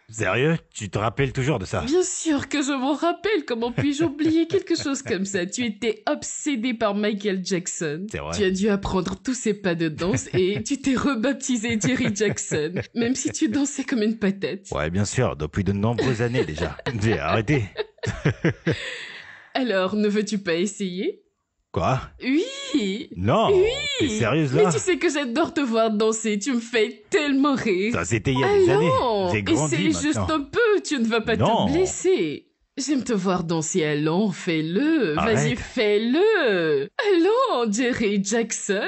Sérieux? Tu te rappelles toujours de ça? Bien sûr que je m'en rappelle. Comment puis-je oublier quelque chose comme ça? Tu étais obsédé par Michael Jackson. C'est vrai. Tu as dû apprendre tous ses pas de danse et tu t'es rebaptisé Jerry Jackson, même si tu dansais comme une patate. Ouais, bien sûr, depuis de nombreuses années déjà. J'ai arrêté. Alors, ne veux-tu pas essayer? Quoi? Oui! Non! Oui! T'es sérieuse Mais là? tu sais que j'adore te voir danser, tu me fais tellement rire. Ça c'était il y a des années. Allons, J'ai grandi essaye juste maintenant. un peu, tu ne vas pas Non. te blesser. J'aime te voir danser, allons, fais-le, vas-y, Arrête. fais-le. Allons, Jerry Jackson.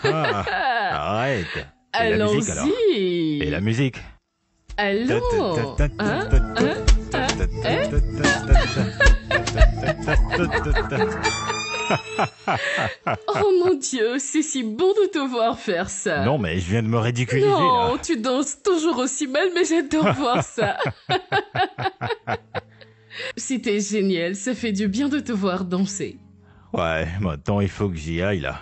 Ah, arrête. Et la musique alors? Allons-y. Et la musique? Allons. Hein? Oh mon Dieu, c'est si bon de te voir faire ça. Non, mais je viens de me ridiculiser Non, là. tu danses toujours aussi mal, mais j'adore voir ça. C'était génial, ça fait du bien de te voir danser. Ouais, maintenant il faut que j'y aille là.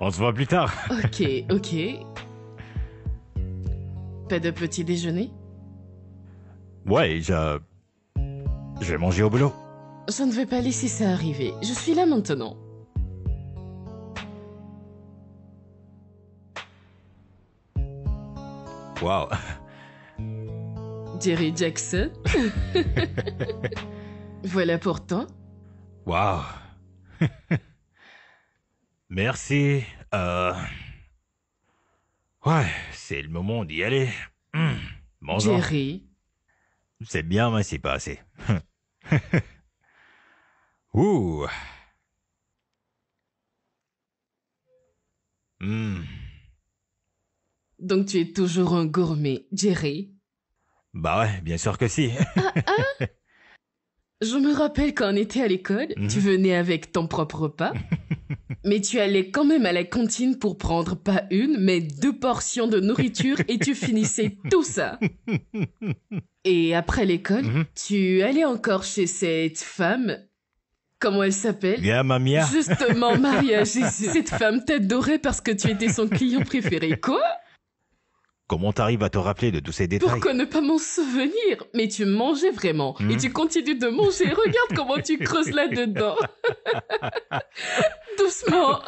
On se voit plus tard. Ok, ok. Pas de petit déjeuner? Ouais, je vais manger au boulot. Je ne vais pas laisser ça arriver. Je suis là maintenant. Waouh. Jerry Jackson. Voilà pour toi. Waouh. Merci. Ouais, c'est le moment d'y aller. Bonjour. Jerry. C'est bien, mais c'est pas assez. Ouh. Donc tu es toujours un gourmet, Jerry. Bah ouais, bien sûr que si. Je me rappelle quand on était à l'école, tu venais avec ton propre repas, mais tu allais quand même à la cantine pour prendre pas une, mais 2 portions de nourriture et tu finissais tout ça. Et après l'école, tu allais encore chez cette femme. Comment elle s'appelle? Bien, mamia. Justement, Maria Jésus. Cette femme t'adorait parce que tu étais son client préféré. Quoi? Comment t'arrives à te rappeler de tous ces détails? Pourquoi ne pas m'en souvenir? Mais tu mangeais vraiment. Et tu continues de manger. Regarde comment tu creuses là-dedans. Doucement.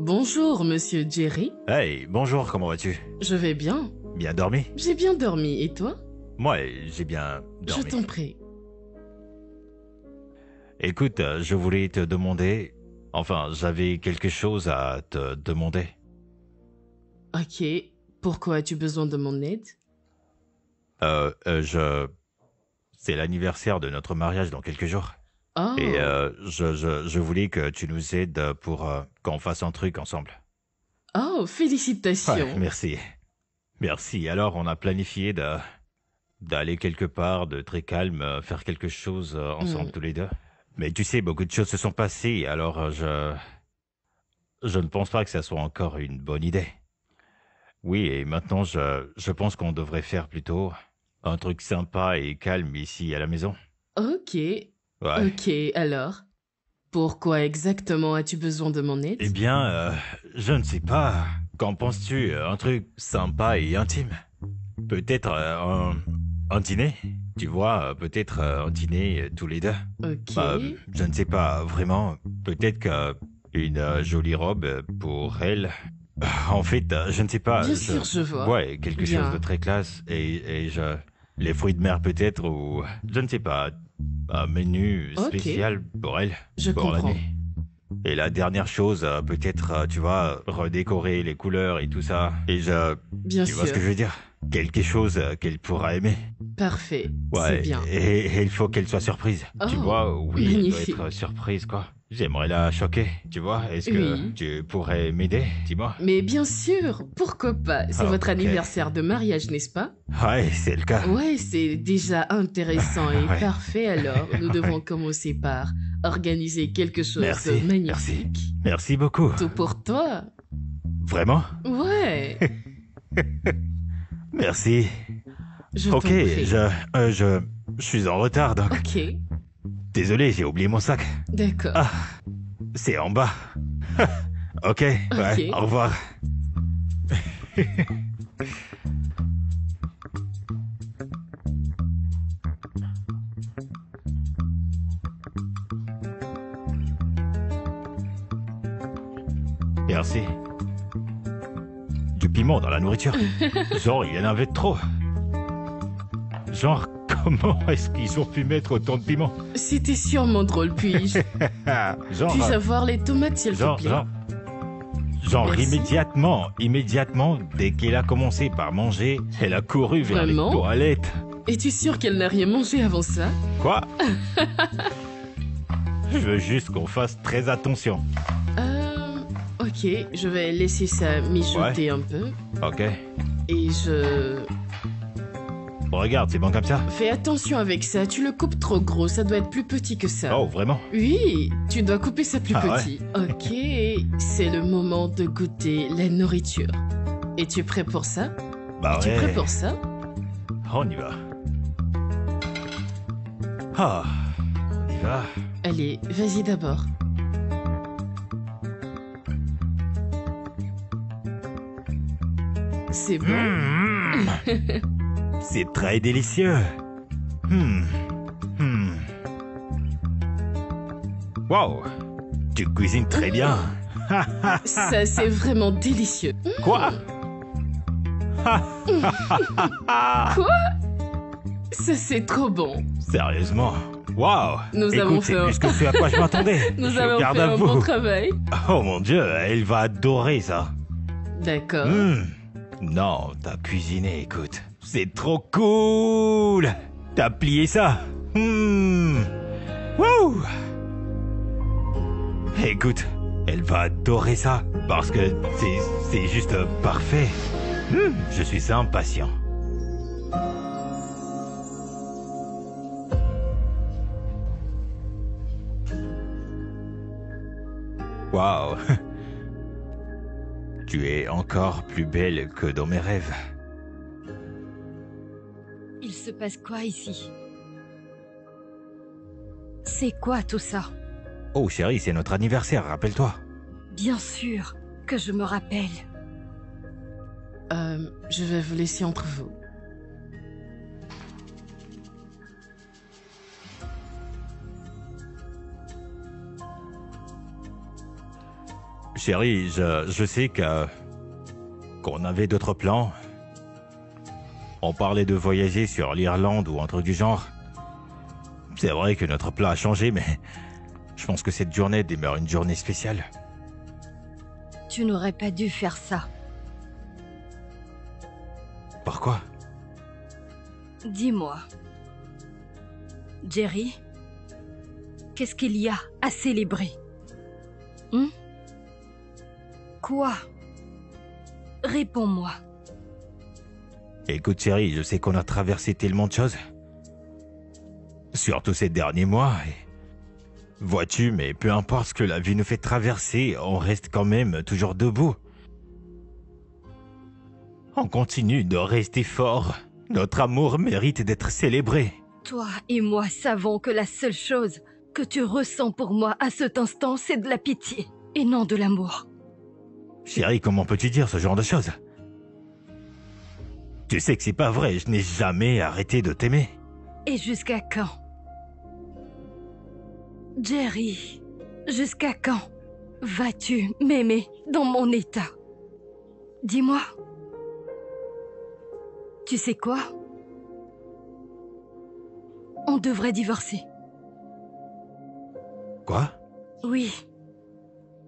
Bonjour, monsieur Jerry. Hey, bonjour, comment vas-tu? Je vais bien. Bien dormi? J'ai bien dormi. Et toi? Moi, j'ai bien dormi. Je t'en prie. Écoute, je voulais te demander... Enfin, j'avais quelque chose à te demander. Ok. Pourquoi as-tu besoin de mon aide? C'est l'anniversaire de notre mariage dans quelques jours. Oh, Et je voulais que tu nous aides pour qu'on fasse un truc ensemble. oh, félicitations. Ouais, merci. Merci. Alors, on a planifié d'aller quelque part de très calme, faire quelque chose ensemble tous les deux. Mais tu sais, beaucoup de choses se sont passées, alors je ne pense pas que ça soit encore une bonne idée. Oui, et maintenant, je pense qu'on devrait faire plutôt un truc sympa et calme ici à la maison. Ok, Ouais. ok, alors. Pourquoi exactement as-tu besoin de mon aide? Eh bien, je ne sais pas. Qu'en penses-tu? Un truc sympa et intime? Peut-être un dîner? Tu vois, peut-être un dîner tous les deux. Ok. Je ne sais pas vraiment. Peut-être qu'une jolie robe pour elle. En fait, je ne sais pas. Bien sûr, je vois. Ouais, quelque Bien. chose de très classe. Et les fruits de mer peut-être, ou je ne sais pas. Un menu Ok. spécial pour elle. Je pour comprends. l'année. Et la dernière chose, peut-être, tu vois, redécorer les couleurs et tout ça. Et Bien tu vois ce sûr. que je veux dire? Quelque chose qu'elle pourra aimer. Parfait. C'est Ouais, bien. et il faut qu'elle soit surprise. Tu Oh, vois, oui, elle magnifique. doit être surprise, quoi. J'aimerais la choquer, tu vois. Est-ce que Oui. tu pourrais m'aider, dis-moi? Mais bien sûr, pourquoi pas? C'est Ah, votre ok. anniversaire de mariage, n'est-ce pas? Ouais, c'est le cas. Ouais, c'est déjà intéressant et Ouais. parfait alors. Nous devons commencer par organiser quelque chose Merci, de magnifique. Merci beaucoup. Tout pour toi. Vraiment? Ouais, Merci. je t'en Ok, prie. je suis en retard, donc. Ok, Désolé, j'ai oublié mon sac. d'accord. Ah, c'est en bas. Ok, ouais, Ok. au revoir. Merci. Du piment dans la nourriture. Genre, il y en avait trop. Genre, comment est-ce qu'ils ont pu mettre autant de piment? C'était sûrement drôle. Puis-je Genre, avoir les tomates, s'il te genre, plaît? genre Merci. immédiatement, dès qu'elle a commencé par manger, elle a couru vers les Vraiment? toilettes. Es-tu sûr qu'elle n'a rien mangé avant ça? Quoi? Je veux juste qu'on fasse très attention. Ok, je vais laisser ça mijoter un peu. Ok? Et je... Regarde, c'est bon comme ça? Fais attention avec ça, tu le coupes trop gros, ça doit être plus petit que ça. Oh, vraiment? Oui, tu dois couper ça plus Ah ouais? petit. Ok, c'est le moment de goûter la nourriture. Es-tu prêt pour ça? Bah Es-tu ouais. prêt pour ça? On y va. Ah, on y va. Allez, vas-y d'abord. C'est bon? Mmh. C'est très délicieux. Hmm. Hmm. Wow. Tu cuisines très bien. Ça, c'est vraiment délicieux. Quoi? Ça, c'est trop bon. Sérieusement? Wow. Nous Écoute, avons c'est fait un- plus que ce à quoi je m'attendais. Nous Je avons garde fait à un vous. bon travail. Oh mon Dieu, elle va adorer ça. D'accord. Hmm. Non, t'as cuisiné, écoute. C'est trop cool. T'as plié ça. Hmm. Wouh. Écoute, elle va adorer ça parce que c'est juste parfait. Hmm. Je suis impatient. Waouh. Tu es encore plus belle que dans mes rêves. Il se passe quoi ici? C'est quoi tout ça? Oh chérie, c'est notre anniversaire, rappelle-toi. Bien sûr que je me rappelle. Je vais vous laisser entre vous. Chérie, je sais qu'on avait d'autres plans. On parlait de voyager sur l'Irlande ou un truc du genre. C'est vrai que notre plan a changé, mais je pense que cette journée demeure une journée spéciale. Tu n'aurais pas dû faire ça. Pourquoi? Dis-moi, Jerry, qu'est-ce qu'il y a à célébrer? Quoi? Réponds-moi. Écoute chérie, je sais qu'on a traversé tellement de choses. Surtout ces derniers mois. Et... vois-tu, mais peu importe ce que la vie nous fait traverser, on reste quand même toujours debout. On continue de rester fort. Notre amour mérite d'être célébré. Toi et moi savons que la seule chose que tu ressens pour moi à cet instant, c'est de la pitié et non de l'amour. Chérie, comment peux-tu dire ce genre de choses? Tu sais que c'est pas vrai, je n'ai jamais arrêté de t'aimer. Et jusqu'à quand? Jerry, jusqu'à quand vas-tu m'aimer dans mon état? Dis-moi. Tu sais quoi? On devrait divorcer. Quoi? Oui.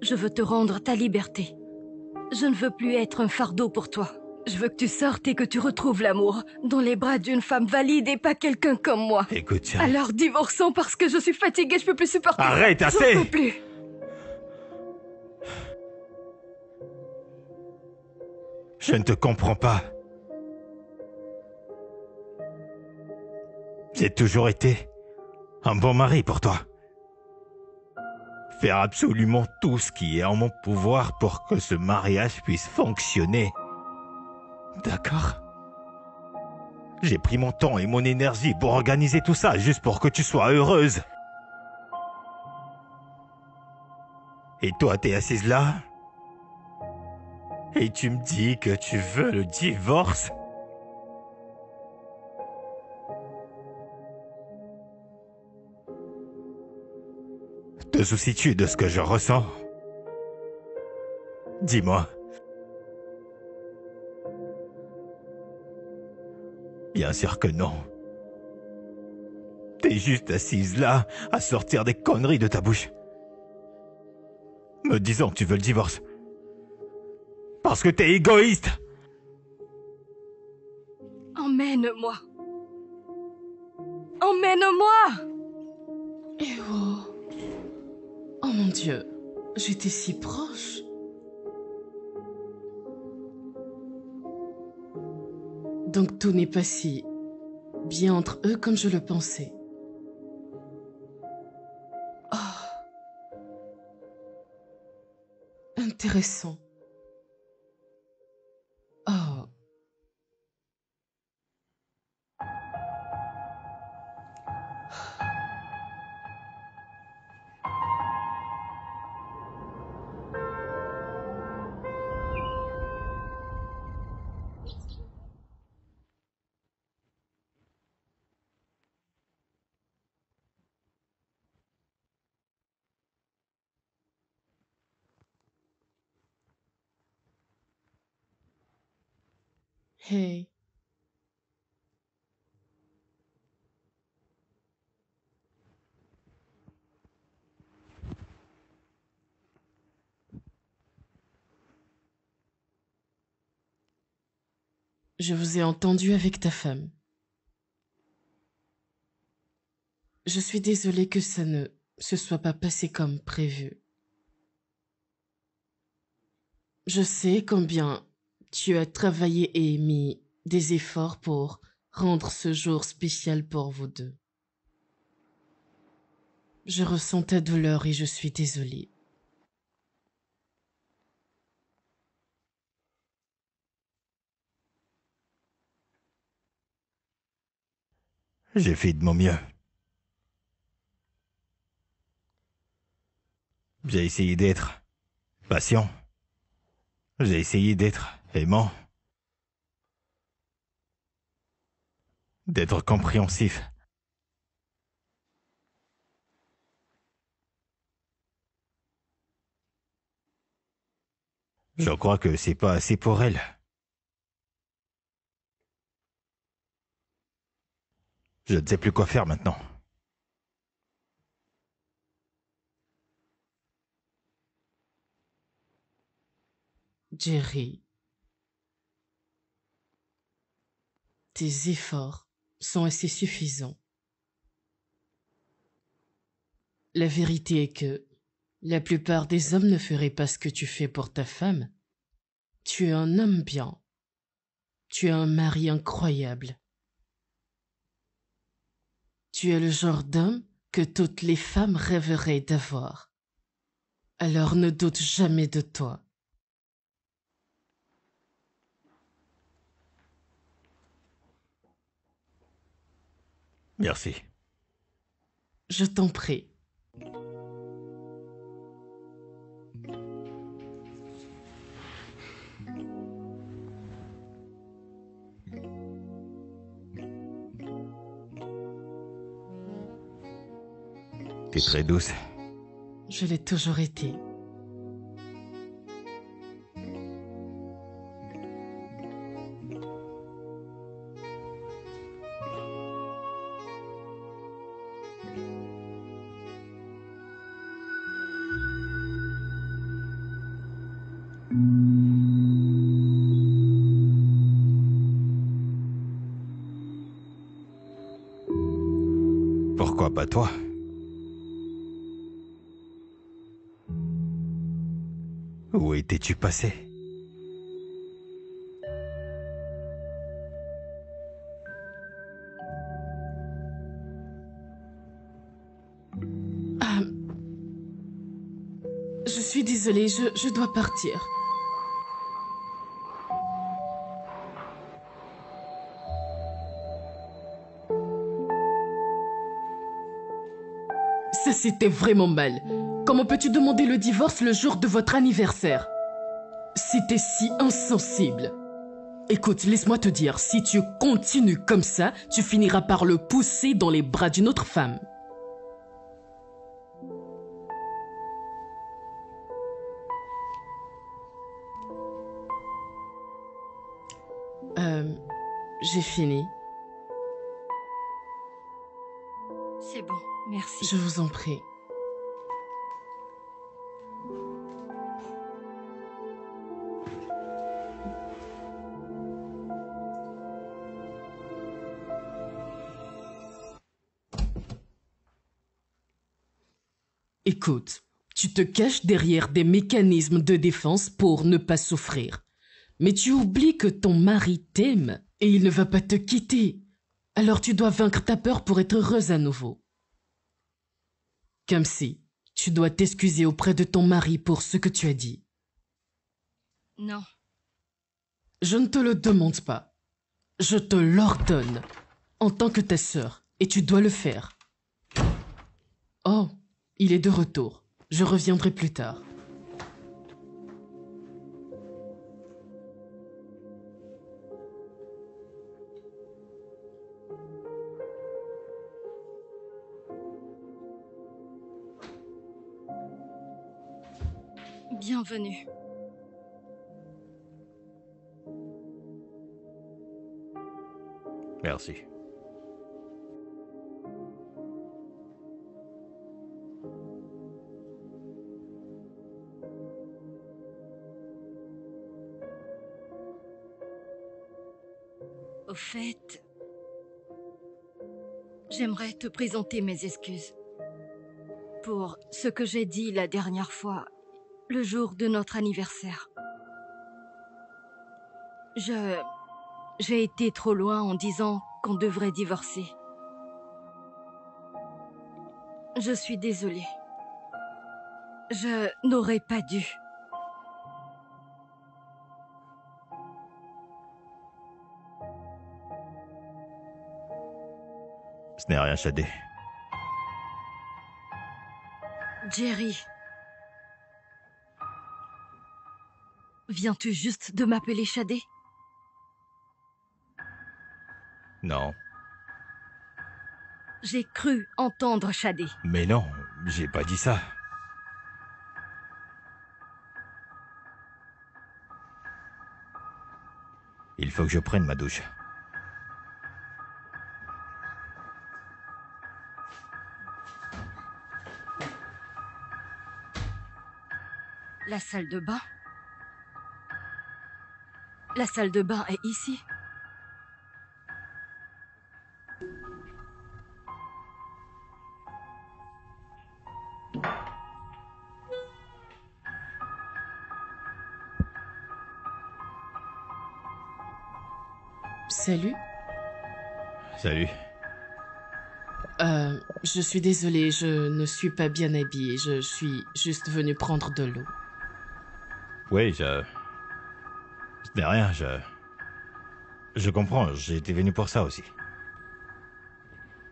Je veux te rendre ta liberté. Je ne veux plus être un fardeau pour toi. Je veux que tu sortes et que tu retrouves l'amour dans les bras d'une femme valide et pas quelqu'un comme moi. Écoute, chérie. Alors divorçons parce que je suis fatiguée, je peux plus supporter. Arrête, assez! Je peux plus. Je ne te comprends pas. J'ai toujours été un bon mari pour toi. Faire absolument tout ce qui est en mon pouvoir pour que ce mariage puisse fonctionner. D'accord? J'ai pris mon temps et mon énergie pour organiser tout ça juste pour que tu sois heureuse. Et toi, t'es assise là? Et tu me dis que tu veux le divorce? Te soucies-tu de ce que je ressens? Dis-moi. Bien sûr que non. T'es juste assise là, à sortir des conneries de ta bouche. Me disant que tu veux le divorce. Parce que t'es égoïste. Emmène-moi. Emmène-moi. Eh oh. Oh mon Dieu, j'étais si proche. Donc tout n'est pas si bien entre eux comme je le pensais. Oh. Intéressant. Oh. Hey. Je vous ai entendu avec ta femme. Je suis désolée que ça ne se soit pas passé comme prévu. Je sais combien tu as travaillé et mis des efforts pour rendre ce jour spécial pour vous deux. Je ressens ta douleur et je suis désolée. J'ai fait de mon mieux. J'ai essayé d'être patient. J'ai essayé d'être aimant. D'être compréhensif. Je crois que c'est pas assez pour elle. Je ne sais plus quoi faire maintenant. Jerry. tes efforts sont assez suffisants. La vérité est que la plupart des hommes ne feraient pas ce que tu fais pour ta femme. Tu es un homme bien. Tu es un mari incroyable. Tu es le genre d'homme que toutes les femmes rêveraient d'avoir. Alors ne doute jamais de toi. Merci. Je t'en prie. T'es très douce. Je l'ai toujours été. Pourquoi pas toi? Où étais-tu passé? Ah, je suis désolée, je dois partir. Ça, c'était vraiment mal. Comment peux-tu demander le divorce le jour de votre anniversaire? C'était si insensible. Écoute, laisse-moi te dire, si tu continues comme ça, tu finiras par le pousser dans les bras d'une autre femme. J'ai fini. C'est bon, merci. Je vous en prie. Écoute, tu te caches derrière des mécanismes de défense pour ne pas souffrir. Mais tu oublies que ton mari t'aime et il ne va pas te quitter. Alors tu dois vaincre ta peur pour être heureuse à nouveau. Kamsi, tu dois t'excuser auprès de ton mari pour ce que tu as dit. Non. Je ne te le demande pas. Je te l'ordonne en tant que ta sœur et tu dois le faire. Oh, il est de retour. Je reviendrai plus tard. Bienvenue. Merci. Au fait, j'aimerais te présenter mes excuses pour ce que j'ai dit la dernière fois, le jour de notre anniversaire. J'ai été trop loin en disant qu'on devrait divorcer. Je suis désolée. Je n'aurais pas dû. Ce n'est rien, Shadé. Jerry. Viens-tu juste de m'appeler Shadé? Non. J'ai cru entendre Shadé. Mais non, j'ai pas dit ça. Il faut que je prenne ma douche. La salle de bain? La salle de bain est ici? Salut. Salut. Je suis désolée, je ne suis pas bien habillée. Je suis juste venue prendre de l'eau. Oui, Ce n'est rien, Je comprends, j'étais venu pour ça aussi.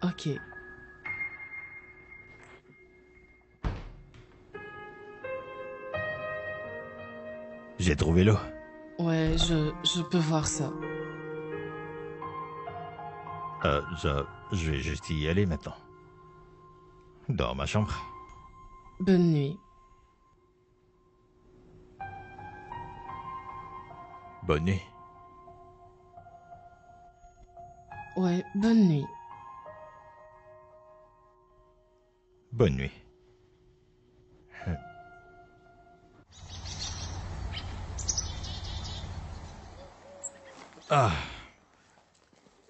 Ok. J'ai trouvé l'eau. Ouais, je peux voir ça. Je vais juste y aller maintenant. Dans ma chambre. Bonne nuit. Bonne nuit. Ouais, bonne nuit. Bonne nuit. Ah.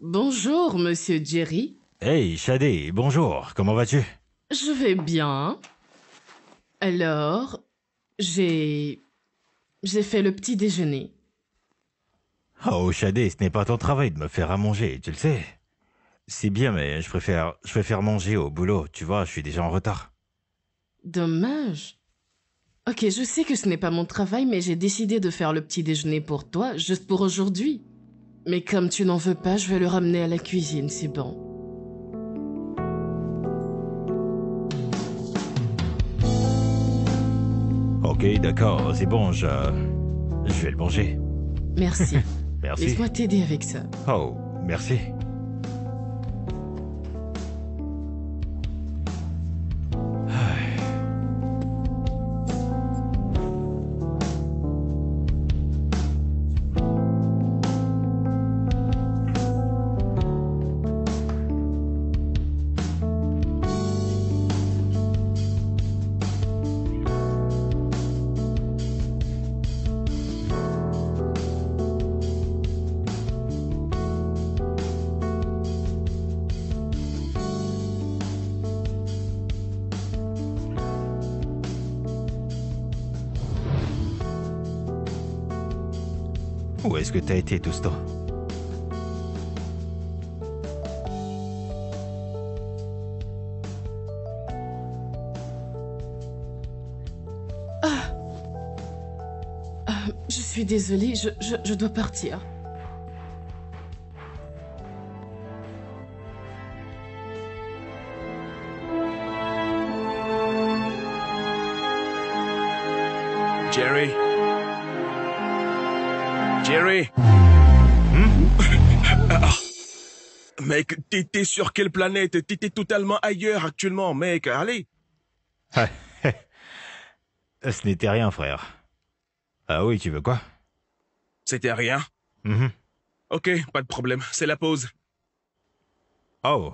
Bonjour, monsieur Jerry. Hey, Shadé, bonjour, comment vas-tu? Je vais bien. Alors, j'ai fait le petit déjeuner. Oh, Shadé, ce n'est pas ton travail de me faire à manger, tu le sais. C'est bien, mais je préfère manger au boulot, tu vois, je suis déjà en retard. Dommage. Ok, je sais que ce n'est pas mon travail, mais j'ai décidé de faire le petit déjeuner pour toi, juste pour aujourd'hui. Mais comme tu n'en veux pas, je vais le ramener à la cuisine, c'est bon. Ok, d'accord, c'est bon, je vais le manger. Merci. Merci. Laisse-moi t'aider avec ça. Oh, merci. Où est-ce que t'as été tout ce temps? Je suis désolée, je dois partir. Jerry. Jerry. Mec, t'es sur quelle planète? T'es totalement ailleurs actuellement, mec. Allez. Ce n'était rien, frère. Ah oui, tu veux quoi? C'était rien. Ok, pas de problème. C'est la pause. Oh.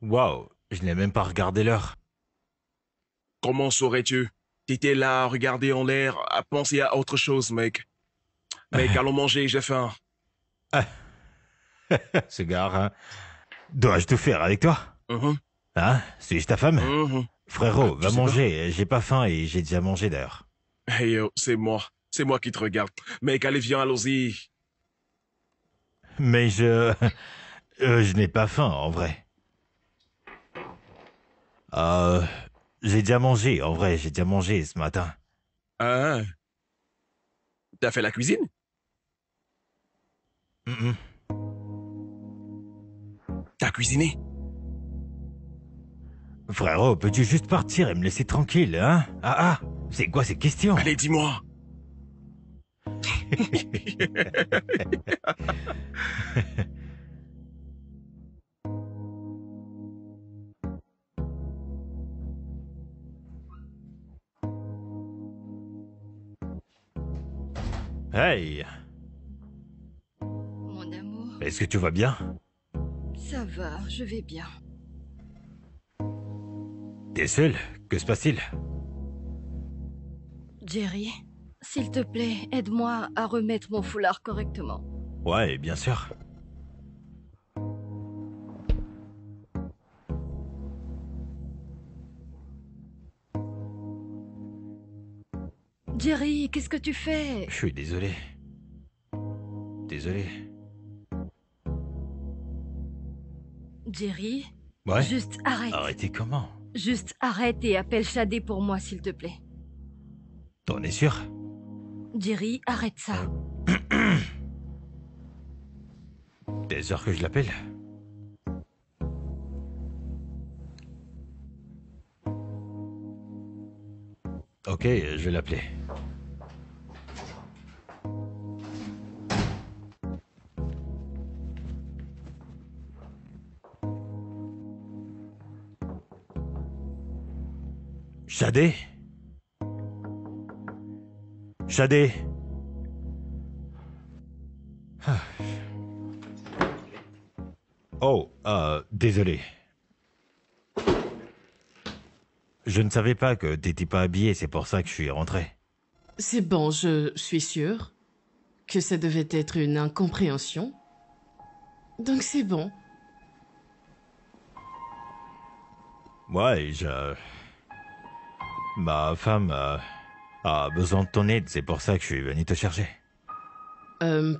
Wow, je n'ai même pas regardé l'heure. Comment saurais-tu? T'étais là à regarder en l'air, à penser à autre chose, mec. Mec, allons manger, j'ai faim. Ce gars, hein. Dois-je tout faire avec toi? Hein? Suis-je ta femme? Frérot, va manger, j'ai pas faim et j'ai déjà mangé d'ailleurs. Hey yo, c'est moi. C'est moi qui te regarde. Mec, allez, viens, allons-y. Mais je n'ai pas faim, en vrai. J'ai déjà mangé, en vrai, j'ai déjà mangé ce matin. Ah. T'as fait la cuisine? T'as cuisiné? Frérot, peux-tu juste partir et me laisser tranquille, hein? C'est quoi ces questions? Allez, dis-moi. Hey! Mon amour, Est-ce que tu vas bien? ça va, je vais bien. T'es seul? Que se passe-t-il? Jerry, s'il te plaît, aide-moi à remettre mon foulard correctement. Ouais, bien sûr. Jerry, qu'est-ce que tu fais? Je suis désolé. Désolé. Jerry, Ouais. juste arrête. Arrêtez comment? Juste arrête et appelle Shadé pour moi, s'il te plaît. T'en es sûr? Jerry, arrête ça. T'es sûr que je l'appelle? Ok, je vais l'appeler. Shadé? Shadé? Ah. Oh, désolé. Je ne savais pas que t'étais pas habillé, c'est pour ça que je suis rentré. C'est bon, je suis sûre que ça devait être une incompréhension. Donc c'est bon. Ouais, ma femme a besoin de ton aide, c'est pour ça que je suis venu te chercher.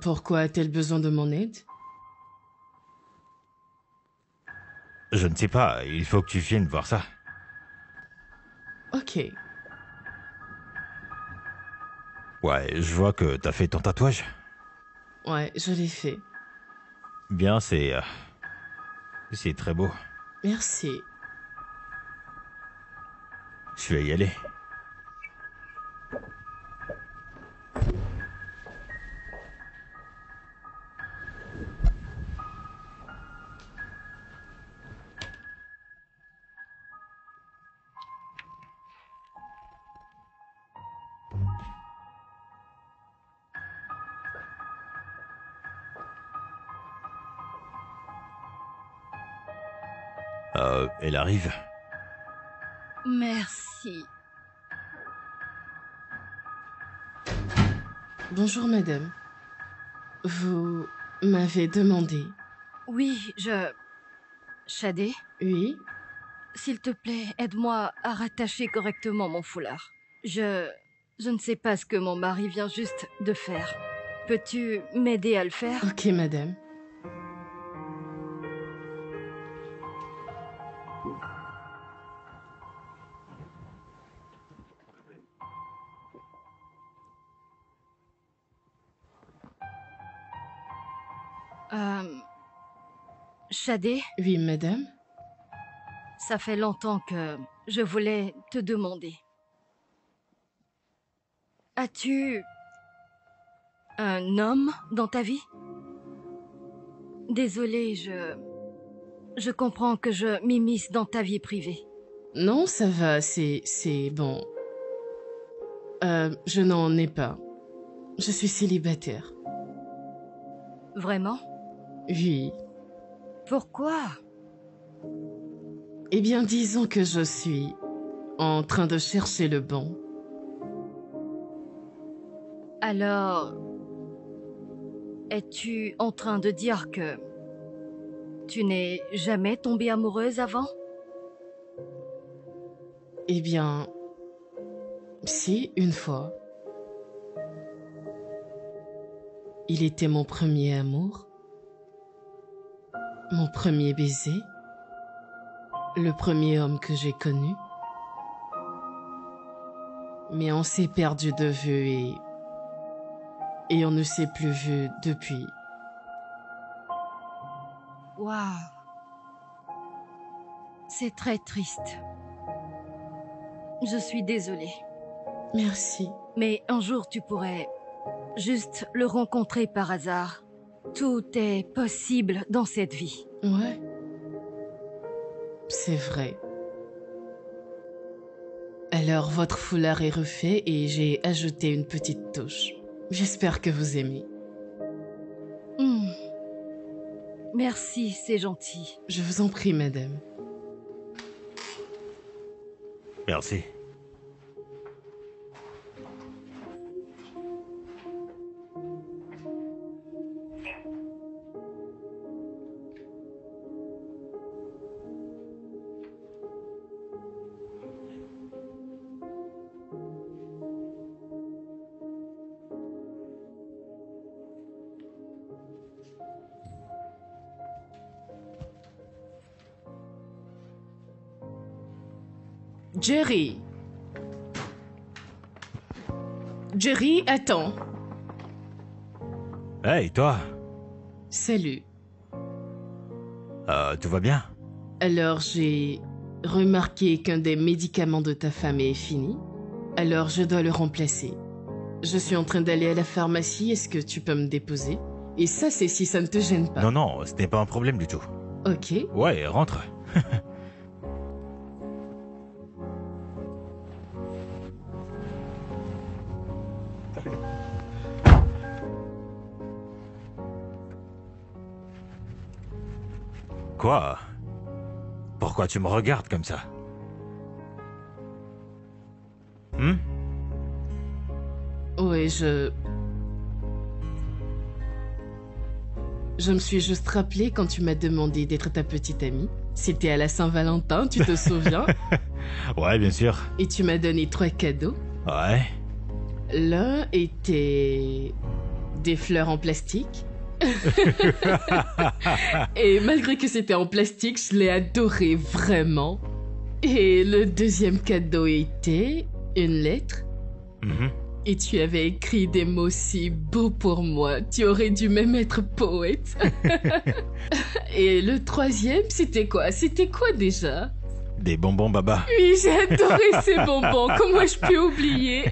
Pourquoi a-t-elle besoin de mon aide? Je ne sais pas, il faut que tu viennes voir ça. Ok. Ouais, je vois que t'as fait ton tatouage. Ouais, je l'ai fait. Bien, c'est très beau. Merci. Je vais y aller. Elle arrive. Merci. Bonjour, madame. Vous m'avez demandé. Oui, Shadé, Oui? s'il te plaît, aide-moi à rattacher correctement mon foulard. Je ne sais pas ce que mon mari vient juste de faire. Peux-tu m'aider à le faire? Ok, madame. Shadé, Oui, madame? ça fait longtemps que je voulais te demander. As-tu un homme dans ta vie? Désolée, je comprends que je m'immisce dans ta vie privée. Non, ça va, c'est bon. Je n'en ai pas. Je suis célibataire. Vraiment? Oui. Pourquoi? Eh bien, disons que je suis en train de chercher le bon. Alors, es-tu en train de dire que tu n'es jamais tombée amoureuse avant? Eh bien, si, une fois. Il était mon premier amour, mon premier baiser, le premier homme que j'ai connu. Mais on s'est perdu de vue et on ne s'est plus vu depuis. Waouh. C'est très triste. Je suis désolée. Merci. Mais un jour tu pourrais juste le rencontrer par hasard. Tout est possible dans cette vie. Ouais. C'est vrai. Alors, votre foulard est refait et j'ai ajouté une petite touche. J'espère que vous aimez. Merci, c'est gentil. Je vous en prie, madame. Merci. Jerry. Jerry, attends. Hey, toi. Salut. Tout va bien? Alors, j'ai remarqué qu'un des médicaments de ta femme est fini. Alors, je dois le remplacer. Je suis en train d'aller à la pharmacie. Est-ce que tu peux me déposer? Et ça, c'est si ça ne te gêne pas. Non, non, ce n'est pas un problème du tout. Ok. Ouais, rentre. Quoi? Pourquoi tu me regardes comme ça? Ouais, je me suis juste rappelé quand tu m'as demandé d'être ta petite amie. C'était à la Saint-Valentin, tu te souviens? Ouais, bien sûr. Et tu m'as donné 3 cadeaux. Ouais. L'un était des fleurs en plastique. Et malgré que c'était en plastique, je l'ai adoré vraiment. Et le deuxième cadeau était une lettre. Et tu avais écrit des mots si beaux pour moi. Tu aurais dû même être poète. Et le troisième, c'était quoi? C'était quoi déjà? Des bonbons baba. Oui, j'ai adoré ces bonbons. Comment ai-je pu oublier?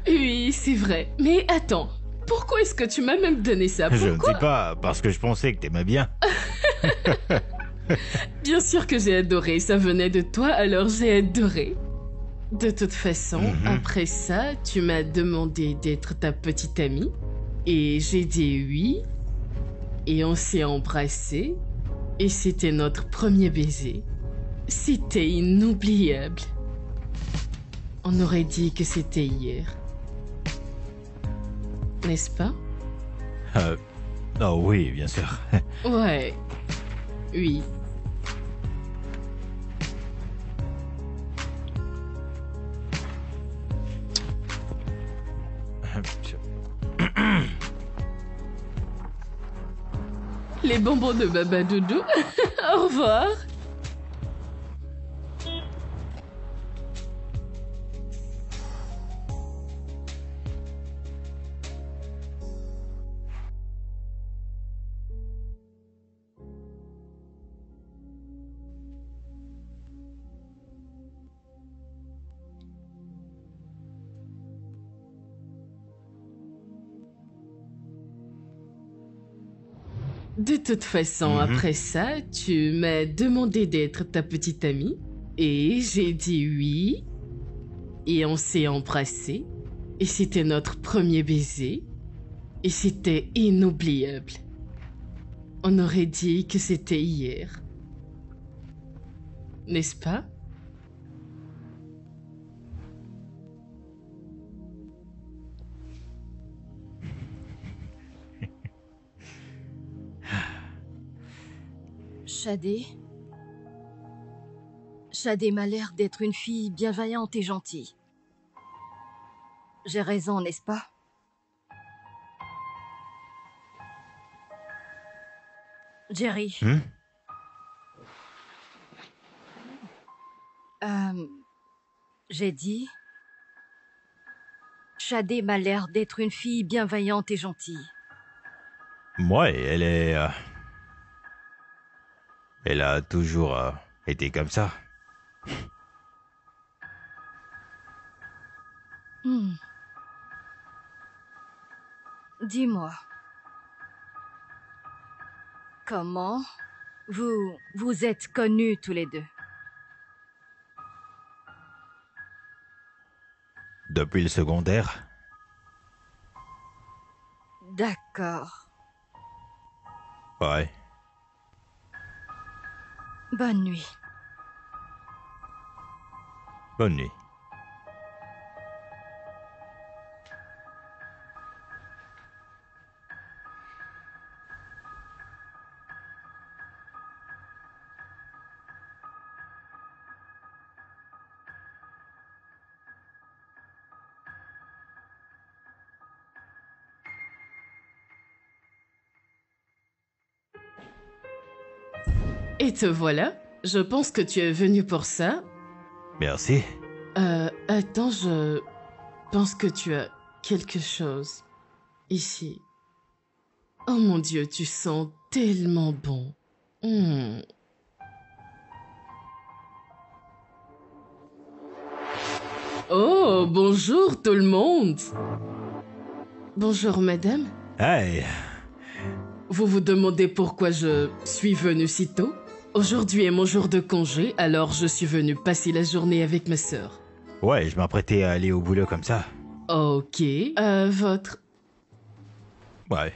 Oui, c'est vrai. Mais attends, pourquoi est-ce que tu m'as même donné ça? Pourquoi? Je ne sais pas, parce que je pensais que t'aimais bien. Bien sûr que j'ai adoré, ça venait de toi, alors j'ai adoré. De toute façon, après ça, tu m'as demandé d'être ta petite amie. Et j'ai dit oui. Et on s'est embrassés. Et c'était notre premier baiser. C'était inoubliable. On aurait dit que c'était hier. N'est-ce pas? Oh oui, bien sûr. Ouais. Oui. Les bonbons de Baba Doudou. Au revoir. De toute façon, après ça, tu m'as demandé d'être ta petite amie. Et j'ai dit oui. Et on s'est embrassés. Et c'était notre premier baiser. Et c'était inoubliable. On aurait dit que c'était hier. N'est-ce pas? Shadé m'a l'air d'être une fille bienveillante et gentille. J'ai raison, n'est-ce pas? Jerry. J'ai dit... Shadé m'a l'air d'être une fille bienveillante et gentille. Ouais, elle a toujours été comme ça. Dis-moi, comment vous êtes connus tous les deux? Depuis le secondaire. D'accord. Ouais. Bonne nuit. Bonne nuit. Et te voilà. Je pense que tu es venu pour ça. Merci. Attends, je pense que tu as quelque chose ici. Oh mon Dieu, tu sens tellement bon. Oh, bonjour tout le monde. Bonjour madame. Hey, Vous vous demandez pourquoi je suis venue si tôt? Aujourd'hui est mon jour de congé, alors je suis venue passer la journée avec ma sœur. ouais, je m'apprêtais à aller au boulot comme ça. Ok. Votre... Ouais.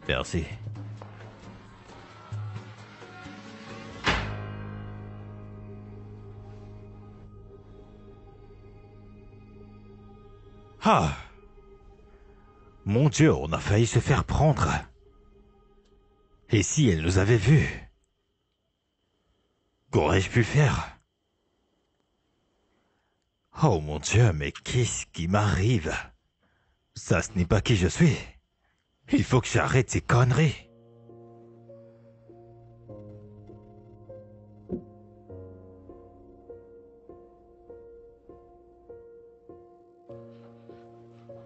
Merci. Ah! Mon Dieu, on a failli se faire prendre. Et si elle nous avait vus? Qu'aurais-je pu faire? Oh mon Dieu, mais qu'est-ce qui m'arrive? Ça, ce n'est pas qui je suis. Il faut que j'arrête ces conneries.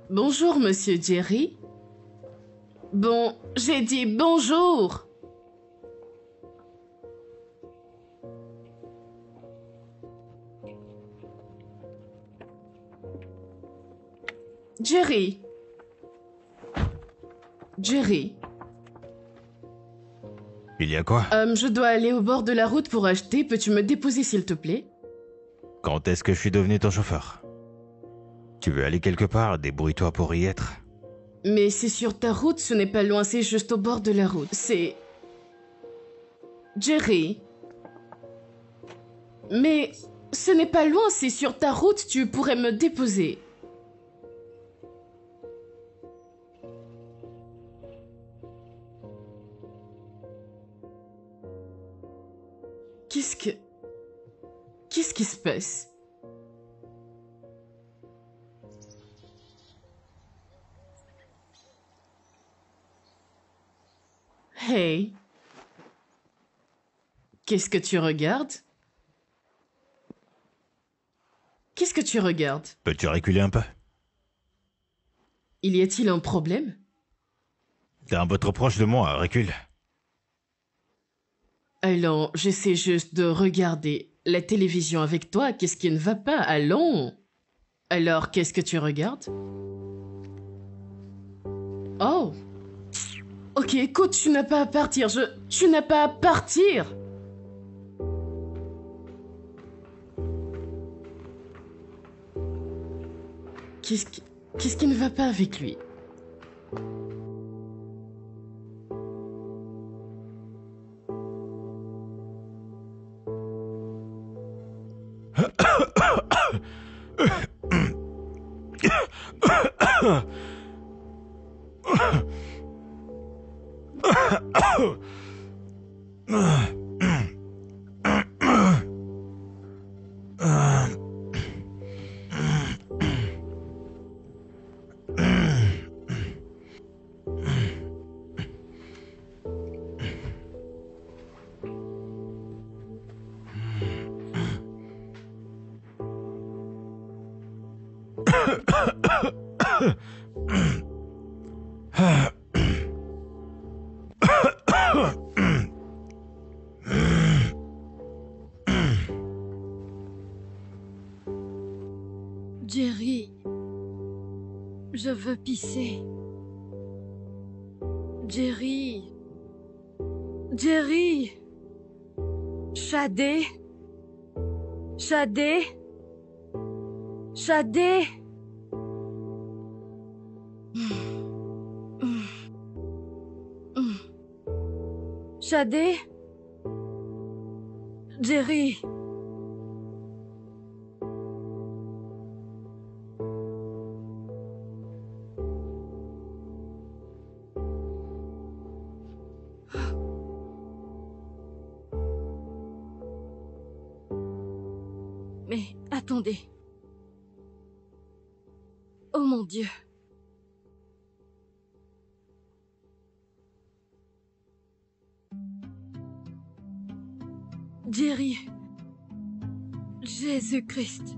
Bonjour, monsieur Jerry. Bon, j'ai dit bonjour. Jerry. Jerry. Il y a quoi? Je dois aller au bord de la route pour acheter. Peux-tu me déposer, s'il te plaît? Quand est-ce que je suis devenu ton chauffeur? Tu veux aller quelque part? Débrouille-toi pour y être. Mais c'est sur ta route, ce n'est pas loin, c'est juste au bord de la route. C'est... Jerry. Mais ce n'est pas loin, c'est sur ta route, tu pourrais me déposer. Qu'est-ce qui se passe? Hey. Qu'est-ce que tu regardes? Qu'est-ce que tu regardes? Peux-tu reculer un peu? Y a-t-il un problème? T'es un peu trop proche de moi, recule. Allons, j'essaie juste de regarder la télévision avec toi. Qu'est-ce qui ne va pas? Allons. Alors, qu'est-ce que tu regardes? Oh. Ok, écoute, tu n'as pas à partir. Tu n'as pas à partir. Qu'est-ce qui ne va pas avec lui? Jerry, je veux pisser. Jerry. Jerry. Shadé. Shadé. Shadé. Shadé. Jerry. Mais attendez. Oh mon Dieu. Jerry. Jésus-Christ.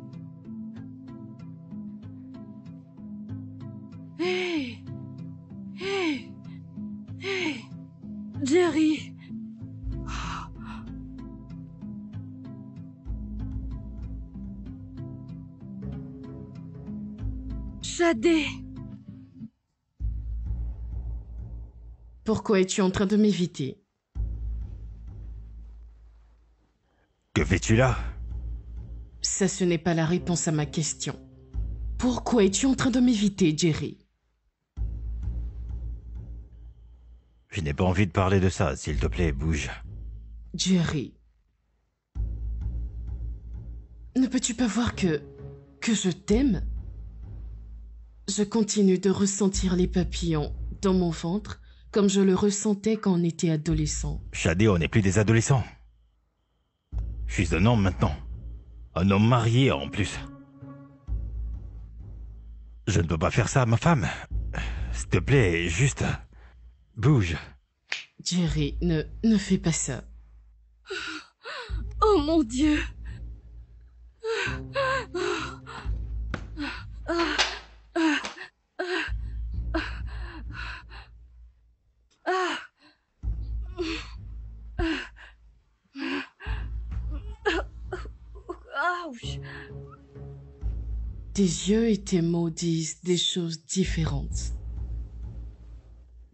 Hey! Hey! Hey! Jerry! Shadé! Pourquoi es-tu en train de m'éviter? Que fais-tu là? Ça, ce n'est pas la réponse à ma question. Pourquoi es-tu en train de m'éviter, Jerry? Je n'ai pas envie de parler de ça, s'il te plaît, bouge. Jerry. Ne peux-tu pas voir que je t'aime? Je continue de ressentir les papillons dans mon ventre comme je le ressentais quand on était adolescent. Shadé, on n'est plus des adolescents. Je suis un homme maintenant. Un homme marié en plus. Je ne peux pas faire ça à ma femme. S'il te plaît, juste... bouge. Jerry, ne fais pas ça. Oh mon Dieu! Ouch. Tes yeux et tes mots disent des choses différentes.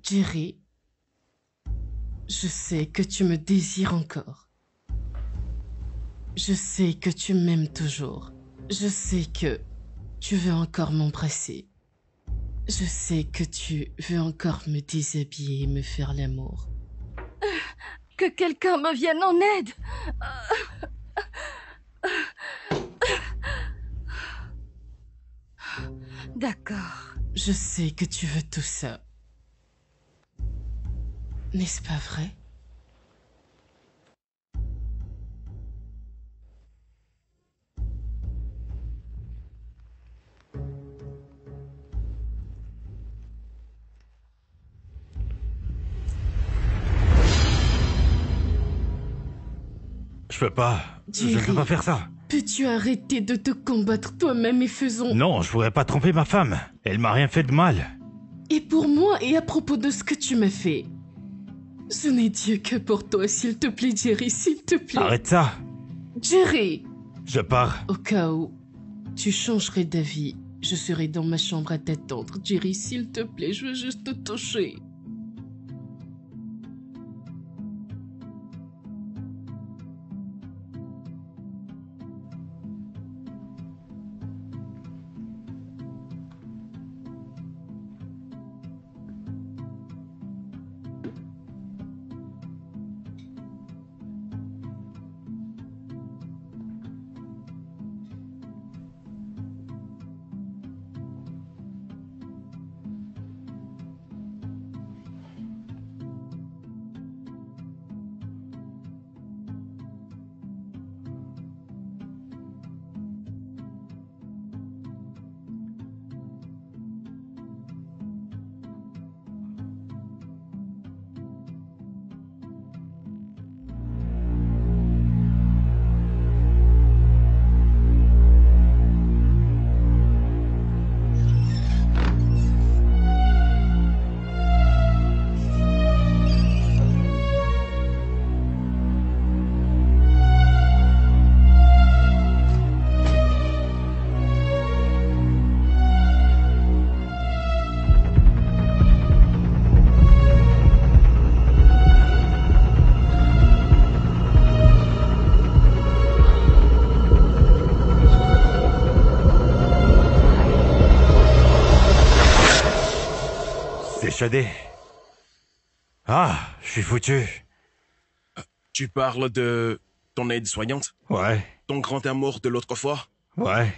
Jerry, je sais que tu me désires encore. Je sais que tu m'aimes toujours. Je sais que tu veux encore m'embrasser. Je sais que tu veux encore me déshabiller et me faire l'amour. Que quelqu'un me vienne en aide! D'accord. Je sais que tu veux tout ça. N'est-ce pas vrai? Je peux pas. Je ne peux pas faire ça. Peux-tu arrêter de te combattre toi-même et faisons... Non, je pourrais pas tromper ma femme. Elle m'a rien fait de mal. Et pour moi et à propos de ce que tu m'as fait. Ce n'est Dieu que pour toi, s'il te plaît, Jerry, s'il te plaît. Arrête ça. Jerry! Je pars. Au cas où tu changerais d'avis, je serai dans ma chambre à t'attendre. Jerry, s'il te plaît, je veux juste te toucher. Shadé. Ah, je suis foutu. Tu parles de ton aide-soignante? Ouais. Ton grand amour de l'autre fois? Ouais.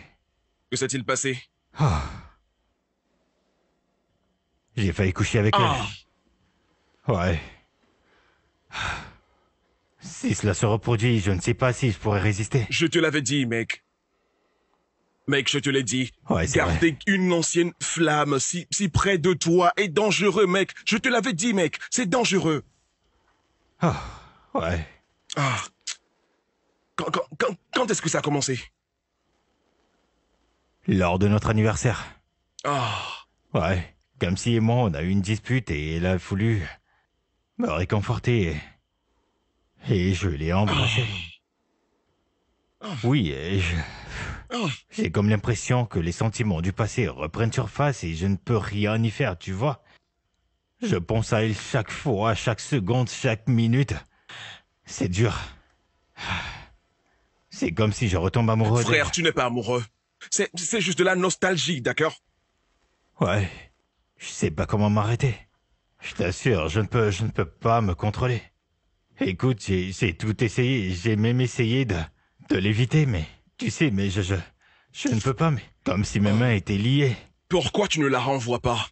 Que s'est-il passé? Ah. J'ai failli coucher avec elle. Ouais. Si cela se reproduit, je ne sais pas si je pourrais résister. Je te l'avais dit, mec. Mec, je te l'ai dit. Ouais, c'est garder vrai. une ancienne flamme si près de toi est dangereux, mec. Je te l'avais dit, mec. C'est dangereux. Ah, ouais. Ah. Quand est-ce que ça a commencé? lors de notre anniversaire. Ah, Ouais, comme si et moi on a eu une dispute et elle a voulu me réconforter et je l'ai embrassée. Oui, et j'ai comme l'impression que les sentiments du passé reprennent surface et je ne peux rien y faire, tu vois. Je pense à elle chaque fois, chaque seconde, chaque minute. C'est dur. C'est comme si je retombe amoureux d'elle. frère, tu n'es pas amoureux. C'est juste de la nostalgie, d'accord? Ouais, je sais pas comment m'arrêter. Je t'assure, je ne peux pas me contrôler. Écoute, j'ai tout essayé, j'ai même essayé de l'éviter, mais tu sais, mais je ne peux pas, mais comme si mes mains étaient liées. Pourquoi tu ne la renvoies pas?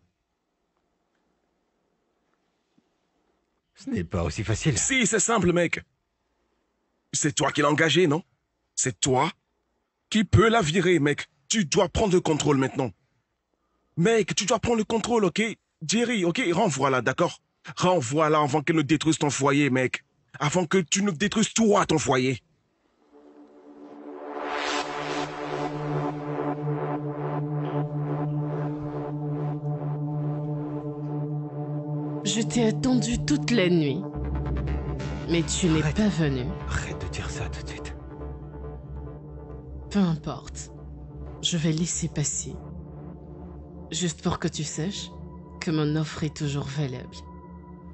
Ce n'est pas aussi facile. Si, c'est simple, mec. C'est toi qui l'as engagée, non? C'est toi qui peux la virer, mec. Tu dois prendre le contrôle maintenant. Mec, tu dois prendre le contrôle, ok? Jerry, ok? Renvoie-la, d'accord? Renvoie-la avant qu'elle ne détruise ton foyer, mec. Avant que tu ne détruises toi, ton foyer. Je t'ai attendu toute la nuit. Mais tu n'es Arrête. pas venu. Arrête de dire ça tout de suite. Peu importe. Je vais laisser passer. Juste pour que tu saches que mon offre est toujours valable.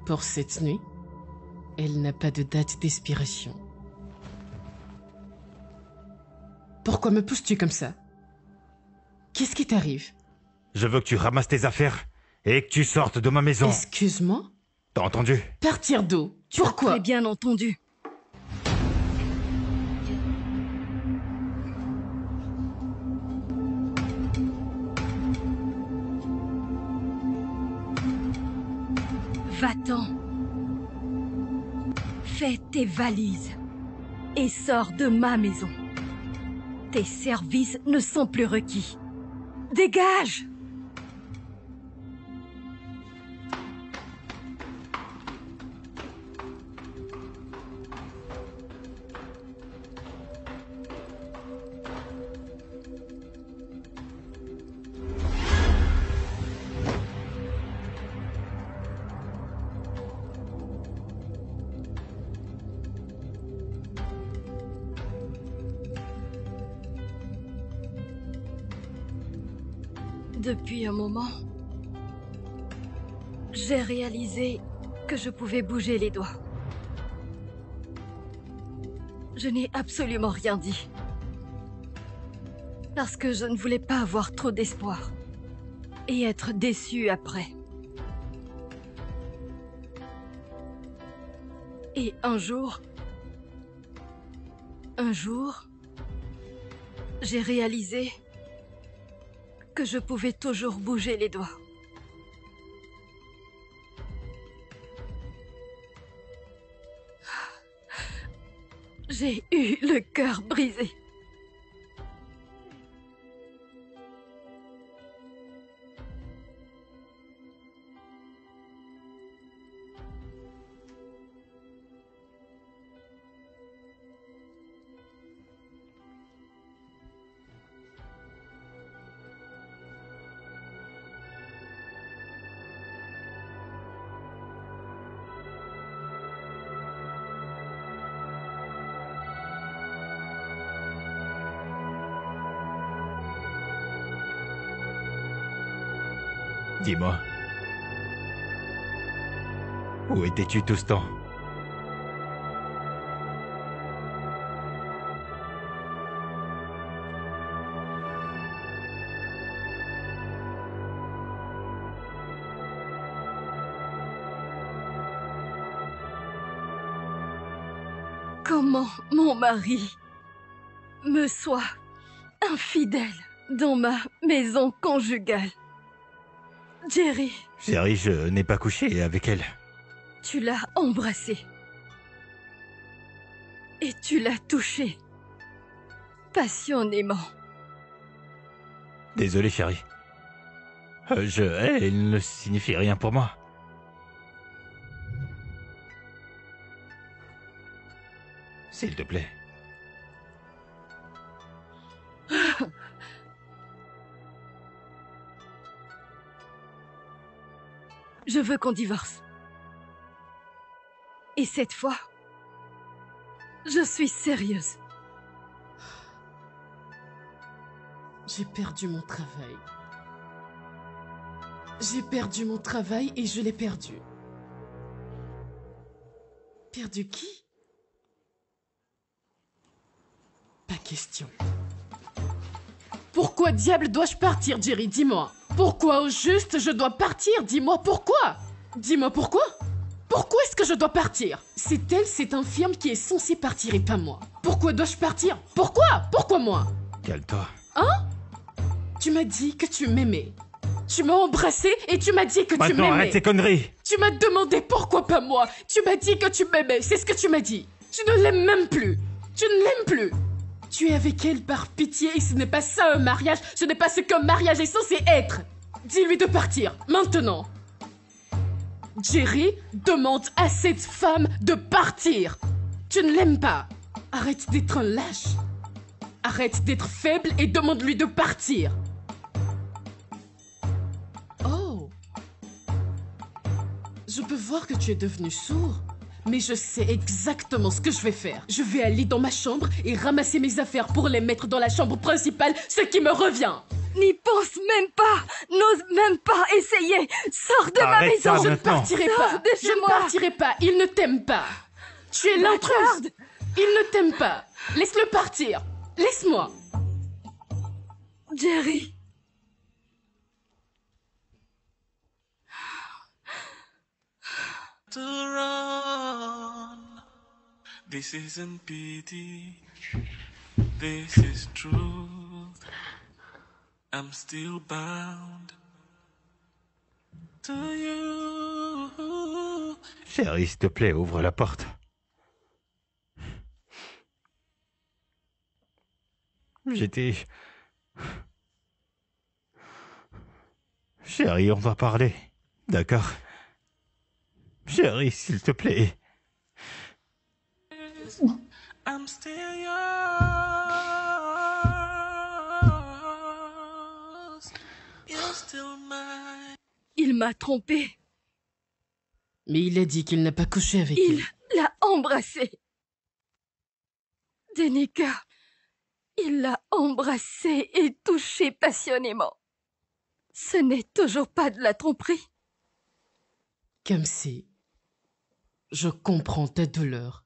Pour cette nuit, elle n'a pas de date d'expiration. Pourquoi me pousses-tu comme ça? Qu'est-ce qui t'arrive? Je veux que tu ramasses tes affaires et que tu sortes de ma maison. Excuse-moi? T'as entendu? Partir d'où? Pourquoi? Très bien entendu. Va-t'en. Fais tes valises et sors de ma maison. Tes services ne sont plus requis. Dégage! Depuis un moment, j'ai réalisé que je pouvais bouger les doigts. Je n'ai absolument rien dit. Parce que je ne voulais pas avoir trop d'espoir et être déçue après. Et un jour, j'ai réalisé que je pouvais toujours bouger les doigts. J'ai eu le cœur brisé. Dis-moi. Où étais-tu tout ce temps? Comment mon mari me soit infidèle dans ma maison conjugale. Jerry, Chérie, je n'ai pas couché avec elle. tu l'as embrassée. Et tu l'as touchée. Passionnément. Désolé, chérie. Elle ne signifie rien pour moi. S'il te plaît. Je veux qu'on divorce. Et cette fois, je suis sérieuse. J'ai perdu mon travail. J'ai perdu mon travail et je l'ai perdu. Perdu qui? Pas question. Pourquoi diable dois-je partir, Jerry? Dis-moi. Pourquoi au juste je dois partir? Dis-moi pourquoi. Dis-moi pourquoi. Pourquoi est-ce que je dois partir? C'est elle, cette infirme qui est censée partir et pas moi. Pourquoi dois-je partir? Pourquoi? Pourquoi moi? Calme-toi. Hein? Tu m'as dit que tu m'aimais. Tu m'as embrassé et tu m'as dit que tu m'aimais. Maintenant, arrête ces conneries. Tu m'as demandé pourquoi pas moi. Tu m'as dit que tu m'aimais. C'est ce que tu m'as dit. Tu ne l'aimes même plus. Tu ne l'aimes plus. Tu es avec elle par pitié et ce n'est pas ça un mariage. Ce n'est pas ce qu'un mariage est censé être. Dis-lui de partir, maintenant. Jerry demande à cette femme de partir. Tu ne l'aimes pas. Arrête d'être un lâche. Arrête d'être faible et demande-lui de partir. Oh. Je peux voir que tu es devenu sourd. Mais je sais exactement ce que je vais faire. Je vais aller dans ma chambre et ramasser mes affaires pour les mettre dans la chambre principale, ce qui me revient. N'y pense même pas. N'ose même pas essayer. Sors de ma Arrête maison. ça Je ne maintenant. partirai Sors pas. de chez Je ne moi. partirai pas. Il ne t'aime pas. Tu es l'intruse. Il ne t'aime pas. Laisse-le partir. Laisse-moi. Jerry. To run. This isn't pity. This is truth. I'm still bound to you. Chérie, s'il te plaît, ouvre la porte. J'étais... Chérie, on va parler. D'accord? Chérie, s'il te plaît. I'm still yours. You're still mine. Il m'a trompée. Mais il a dit qu'il n'a pas couché avec Il elle. l'a embrassée. Danica. Il l'a embrassée et touchée passionnément. Ce n'est toujours pas de la tromperie. Kamsi, je comprends ta douleur,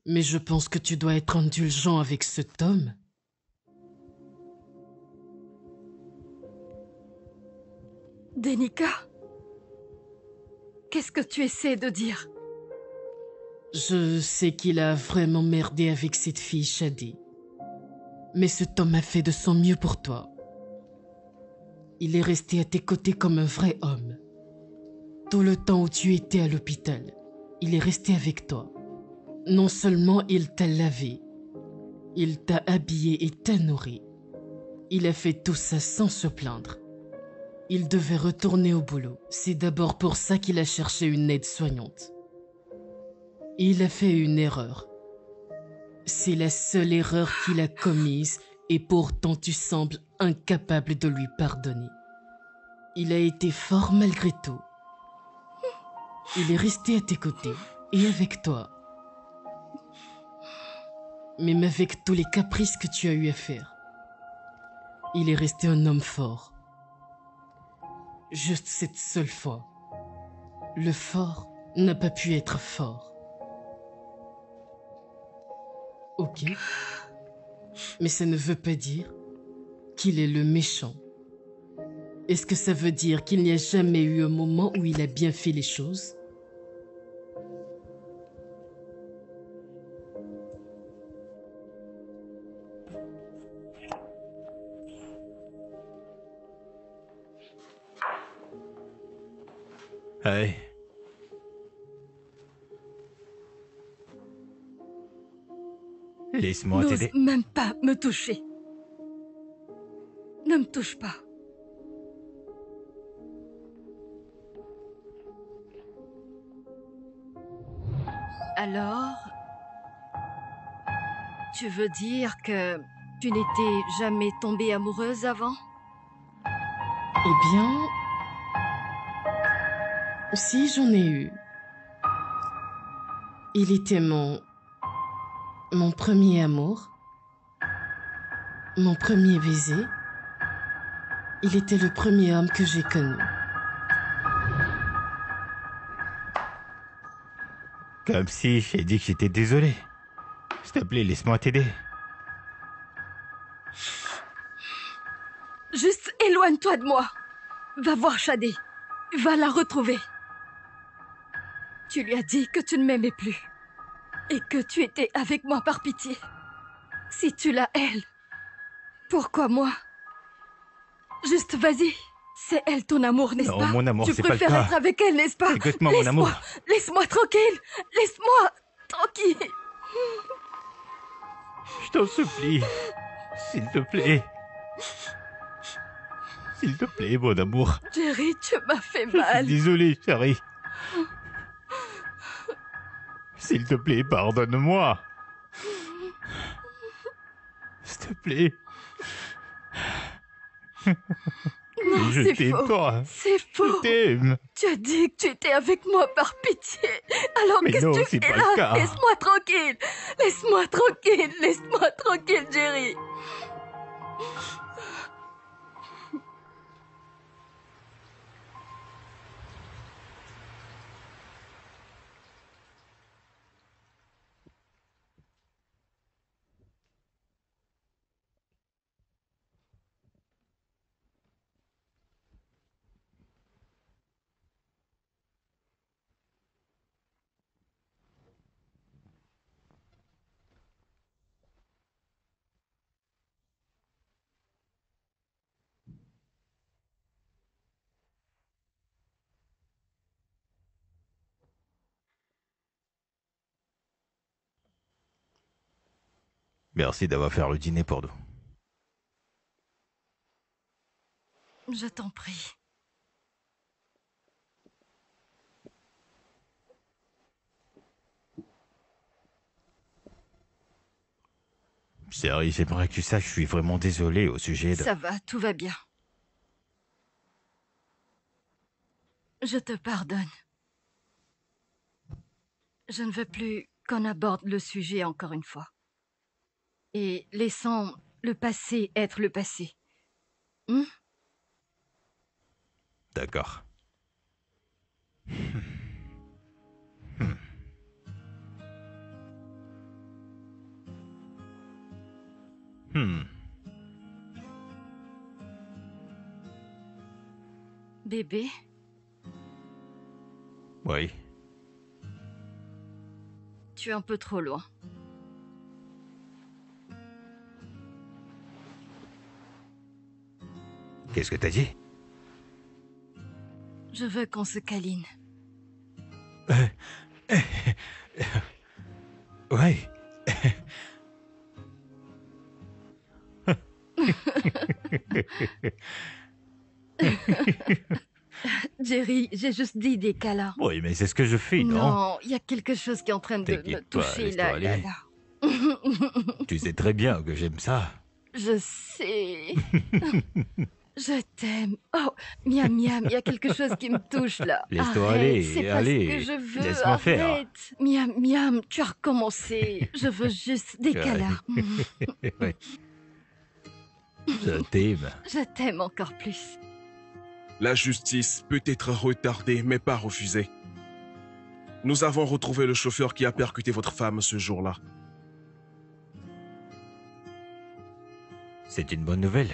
mais je pense que tu dois être indulgent avec cet homme. Danica. Qu'est-ce que tu essaies de dire? Je sais qu'il a vraiment merdé avec cette fille Shadi. Mais cet homme a fait de son mieux pour toi. Il est resté à tes côtés comme un vrai homme. Tout le temps où tu étais à l'hôpital, il est resté avec toi. Non seulement il t'a lavé, il t'a habillé et t'a nourri. Il a fait tout ça sans se plaindre. Il devait retourner au boulot. C'est d'abord pour ça qu'il a cherché une aide-soignante. Il a fait une erreur. C'est la seule erreur qu'il a commise et pourtant tu sembles incapable de lui pardonner. Il a été fort malgré tout. Il est resté à tes côtés et avec toi. Même avec tous les caprices que tu as eu à faire. Il est resté un homme fort. Juste cette seule fois. Le fort n'a pas pu être fort. Ok. Mais ça ne veut pas dire qu'il est le méchant. Est-ce que ça veut dire qu'il n'y a jamais eu un moment où il a bien fait les choses? Hey. Laisse-moi N'ose t'aider. même pas me toucher. Ne me touche pas. Alors, tu veux dire que tu n'étais jamais tombée amoureuse avant? Eh bien... Si, j'en ai eu. Il était mon premier amour, mon premier baiser. Il était le premier homme que j'ai connu. Comme si j'ai dit que j'étais désolé. S'il te plaît, laisse-moi t'aider. Juste éloigne-toi de moi. Va voir Shadé. Va la retrouver. Tu lui as dit que tu ne m'aimais plus. Et que tu étais avec moi par pitié. Si tu l'as, elle, pourquoi moi? Juste vas-y. C'est elle ton amour, n'est-ce pas? Non, mon amour, c'est pas le Tu préfères cas. être avec elle, n'est-ce pas? Écoute-moi, mon amour. Laisse-moi tranquille. Laisse-moi tranquille. Je t'en supplie. S'il te plaît. S'il te plaît, mon amour. Jerry, tu m'as fait Je suis mal. désolé, chérie. S'il te plaît, pardonne-moi. S'il te plaît. Non, Je c'est t'aime faux. pas. C'est Je faux. t'aime. Tu as dit que tu étais avec moi par pitié. Alors Mais qu'est-ce non, que tu c'est fais pas le cas. là? Laisse-moi tranquille. Laisse-moi tranquille. Laisse-moi tranquille, Jerry. Merci d'avoir fait le dîner pour nous. Je t'en prie. Chérie, j'aimerais que tu saches que je suis vraiment désolé au sujet de... Ça va, tout va bien. Je te pardonne. Je ne veux plus qu'on aborde le sujet encore une fois. Et laissons le passé être le passé. D'accord. Bébé, Oui. tu es un peu trop loin. Qu'est-ce que t'as dit? Je veux qu'on se câline. Ouais. Jerry, j'ai juste dit des câlins. Oui, mais c'est ce que je fais, non? Non, il y a quelque chose qui est en train de me T'inquiète pas, toucher laisse-toi là, aller. Tu sais très bien que j'aime ça. Je sais. Je t'aime. Oh, miam miam, il y a quelque chose qui me touche là. Laisse-toi Arrête, aller, c'est pas allez, ce que je veux. laisse-moi faire. Arrête. Miam miam, tu as recommencé. Je veux juste des Ouais. câlins. Ouais. Je t'aime. Je t'aime encore plus. La justice peut être retardée, mais pas refusée. Nous avons retrouvé le chauffeur qui a percuté votre femme ce jour-là. C'est une bonne nouvelle.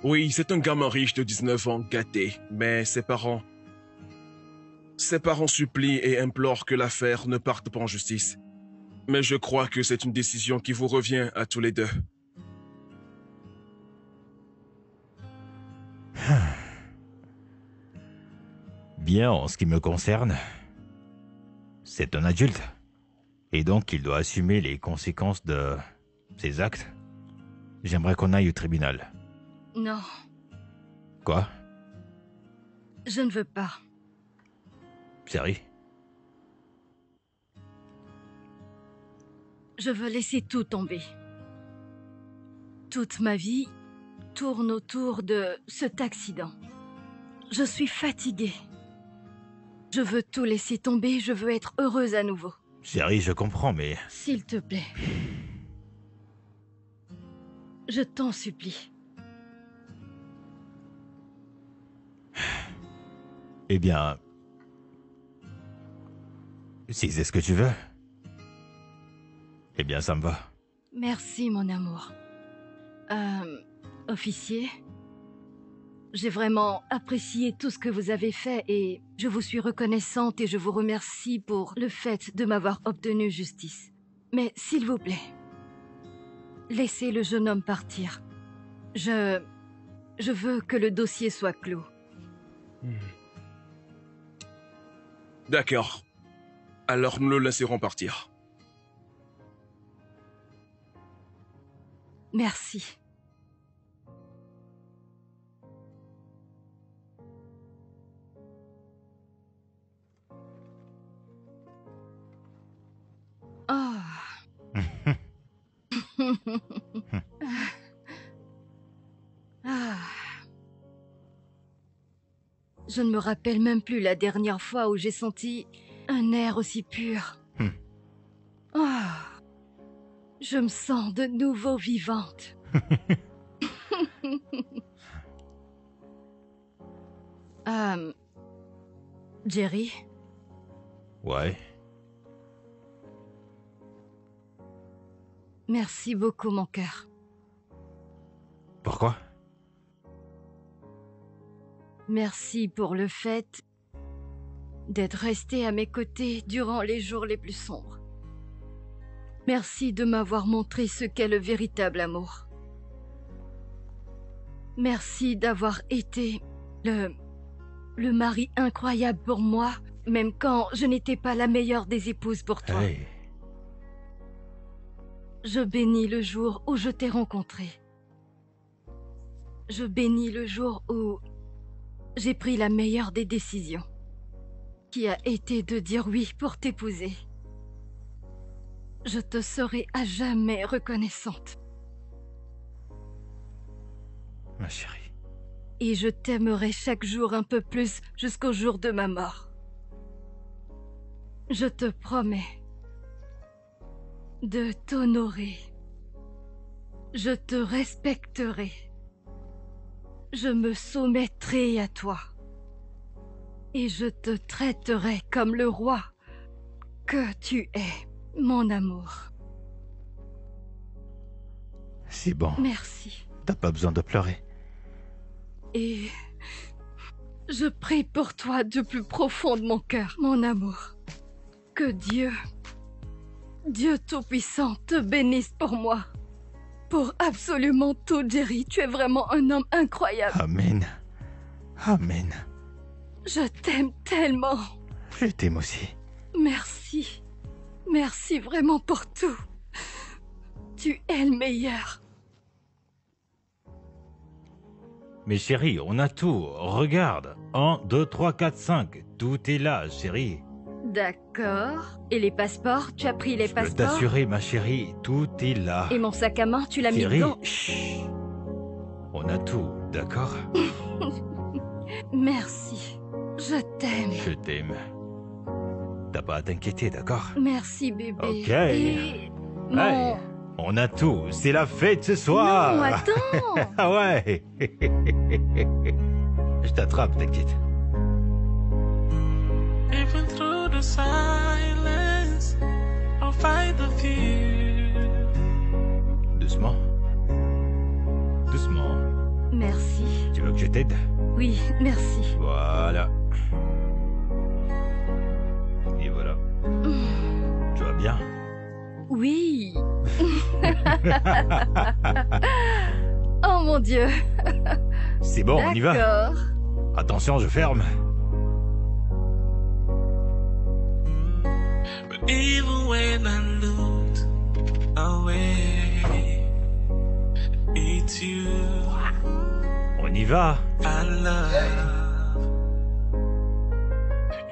Oui, c'est un gamin riche de 19 ans gâté, mais ses parents supplient et implorent que l'affaire ne parte pas en justice. Mais je crois que c'est une décision qui vous revient à tous les deux. Bien, en ce qui me concerne, c'est un adulte. Et donc, il doit assumer les conséquences de ses actes. J'aimerais qu'on aille au tribunal. Non, Quoi? je ne veux pas. Sérieux? Je veux laisser tout tomber. Toute ma vie tourne autour de cet accident. Je suis fatiguée. Je veux tout laisser tomber, je veux être heureuse à nouveau. Chérie, je comprends, mais... S'il te plaît. Je t'en supplie. Eh bien... Si c'est ce que tu veux... Eh bien, ça me va. Merci, mon amour. Officier, j'ai vraiment apprécié tout ce que vous avez fait et je vous suis reconnaissante et je vous remercie pour le fait de m'avoir obtenu justice. Mais s'il vous plaît, laissez le jeune homme partir. Je veux que le dossier soit clos. D'accord. Alors nous le laisserons partir. Merci. Oh. Ah. Je ne me rappelle même plus la dernière fois où j'ai senti un air aussi pur. Ah. Je me sens de nouveau vivante. Jerry? Ouais. Merci beaucoup, mon cœur. Pourquoi? Merci pour le fait d'être resté à mes côtés durant les jours les plus sombres. Merci de m'avoir montré ce qu'est le véritable amour. Merci d'avoir été le mari incroyable pour moi, même quand je n'étais pas la meilleure des épouses pour toi. Hey. Je bénis le jour où je t'ai rencontré. Je bénis le jour où j'ai pris la meilleure des décisions, qui a été de dire oui pour t'épouser. Je te serai à jamais reconnaissante. Ma chérie. Et je t'aimerai chaque jour un peu plus jusqu'au jour de ma mort. Je te promets de t'honorer. Je te respecterai. Je me soumettrai à toi. Et je te traiterai comme le roi que tu es, mon amour. C'est bon. Merci. T'as pas besoin de pleurer. Et je prie pour toi du plus profond de mon cœur, mon amour. Que Dieu Tout-Puissant te bénisse pour moi. Pour absolument tout, Jerry. Tu es vraiment un homme incroyable. Amen. Amen. Je t'aime tellement. Je t'aime aussi. Merci. Merci vraiment pour tout. Tu es le meilleur. Mais chérie, on a tout. Regarde. 1, 2, 3, 4, 5. Tout est là, chérie. D'accord. Et les passeports? Tu as pris les Je peux passeports? t'assurer, ma chérie, tout est là. Et mon sac à main, tu l'as mis Chérie, dedans? chut. On a tout, d'accord? Merci. Je t'aime. Je t'aime. T'as pas à t'inquiéter, d'accord? Merci, bébé. Ok. Et mon... Hey, on a tout. C'est la fête ce soir. Non, attends. Ah ouais. Je t'attrape, t'inquiète. Even through the silence, I'll fight the fear. Doucement. Doucement. Merci. Tu veux que je t'aide? Oui, merci. Voilà. Et voilà. Tu vas bien? Oui. Oh mon Dieu. C'est bon, on y va. D'accord. Attention, je ferme. But even when I looked away, it's you On y va. I love.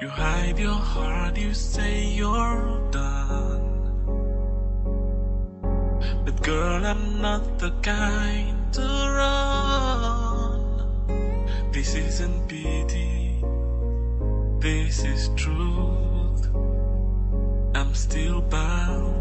You hide your heart, you say you're done. But girl, I'm not the kind to run. This isn't pity. This is truth. I'm still bound.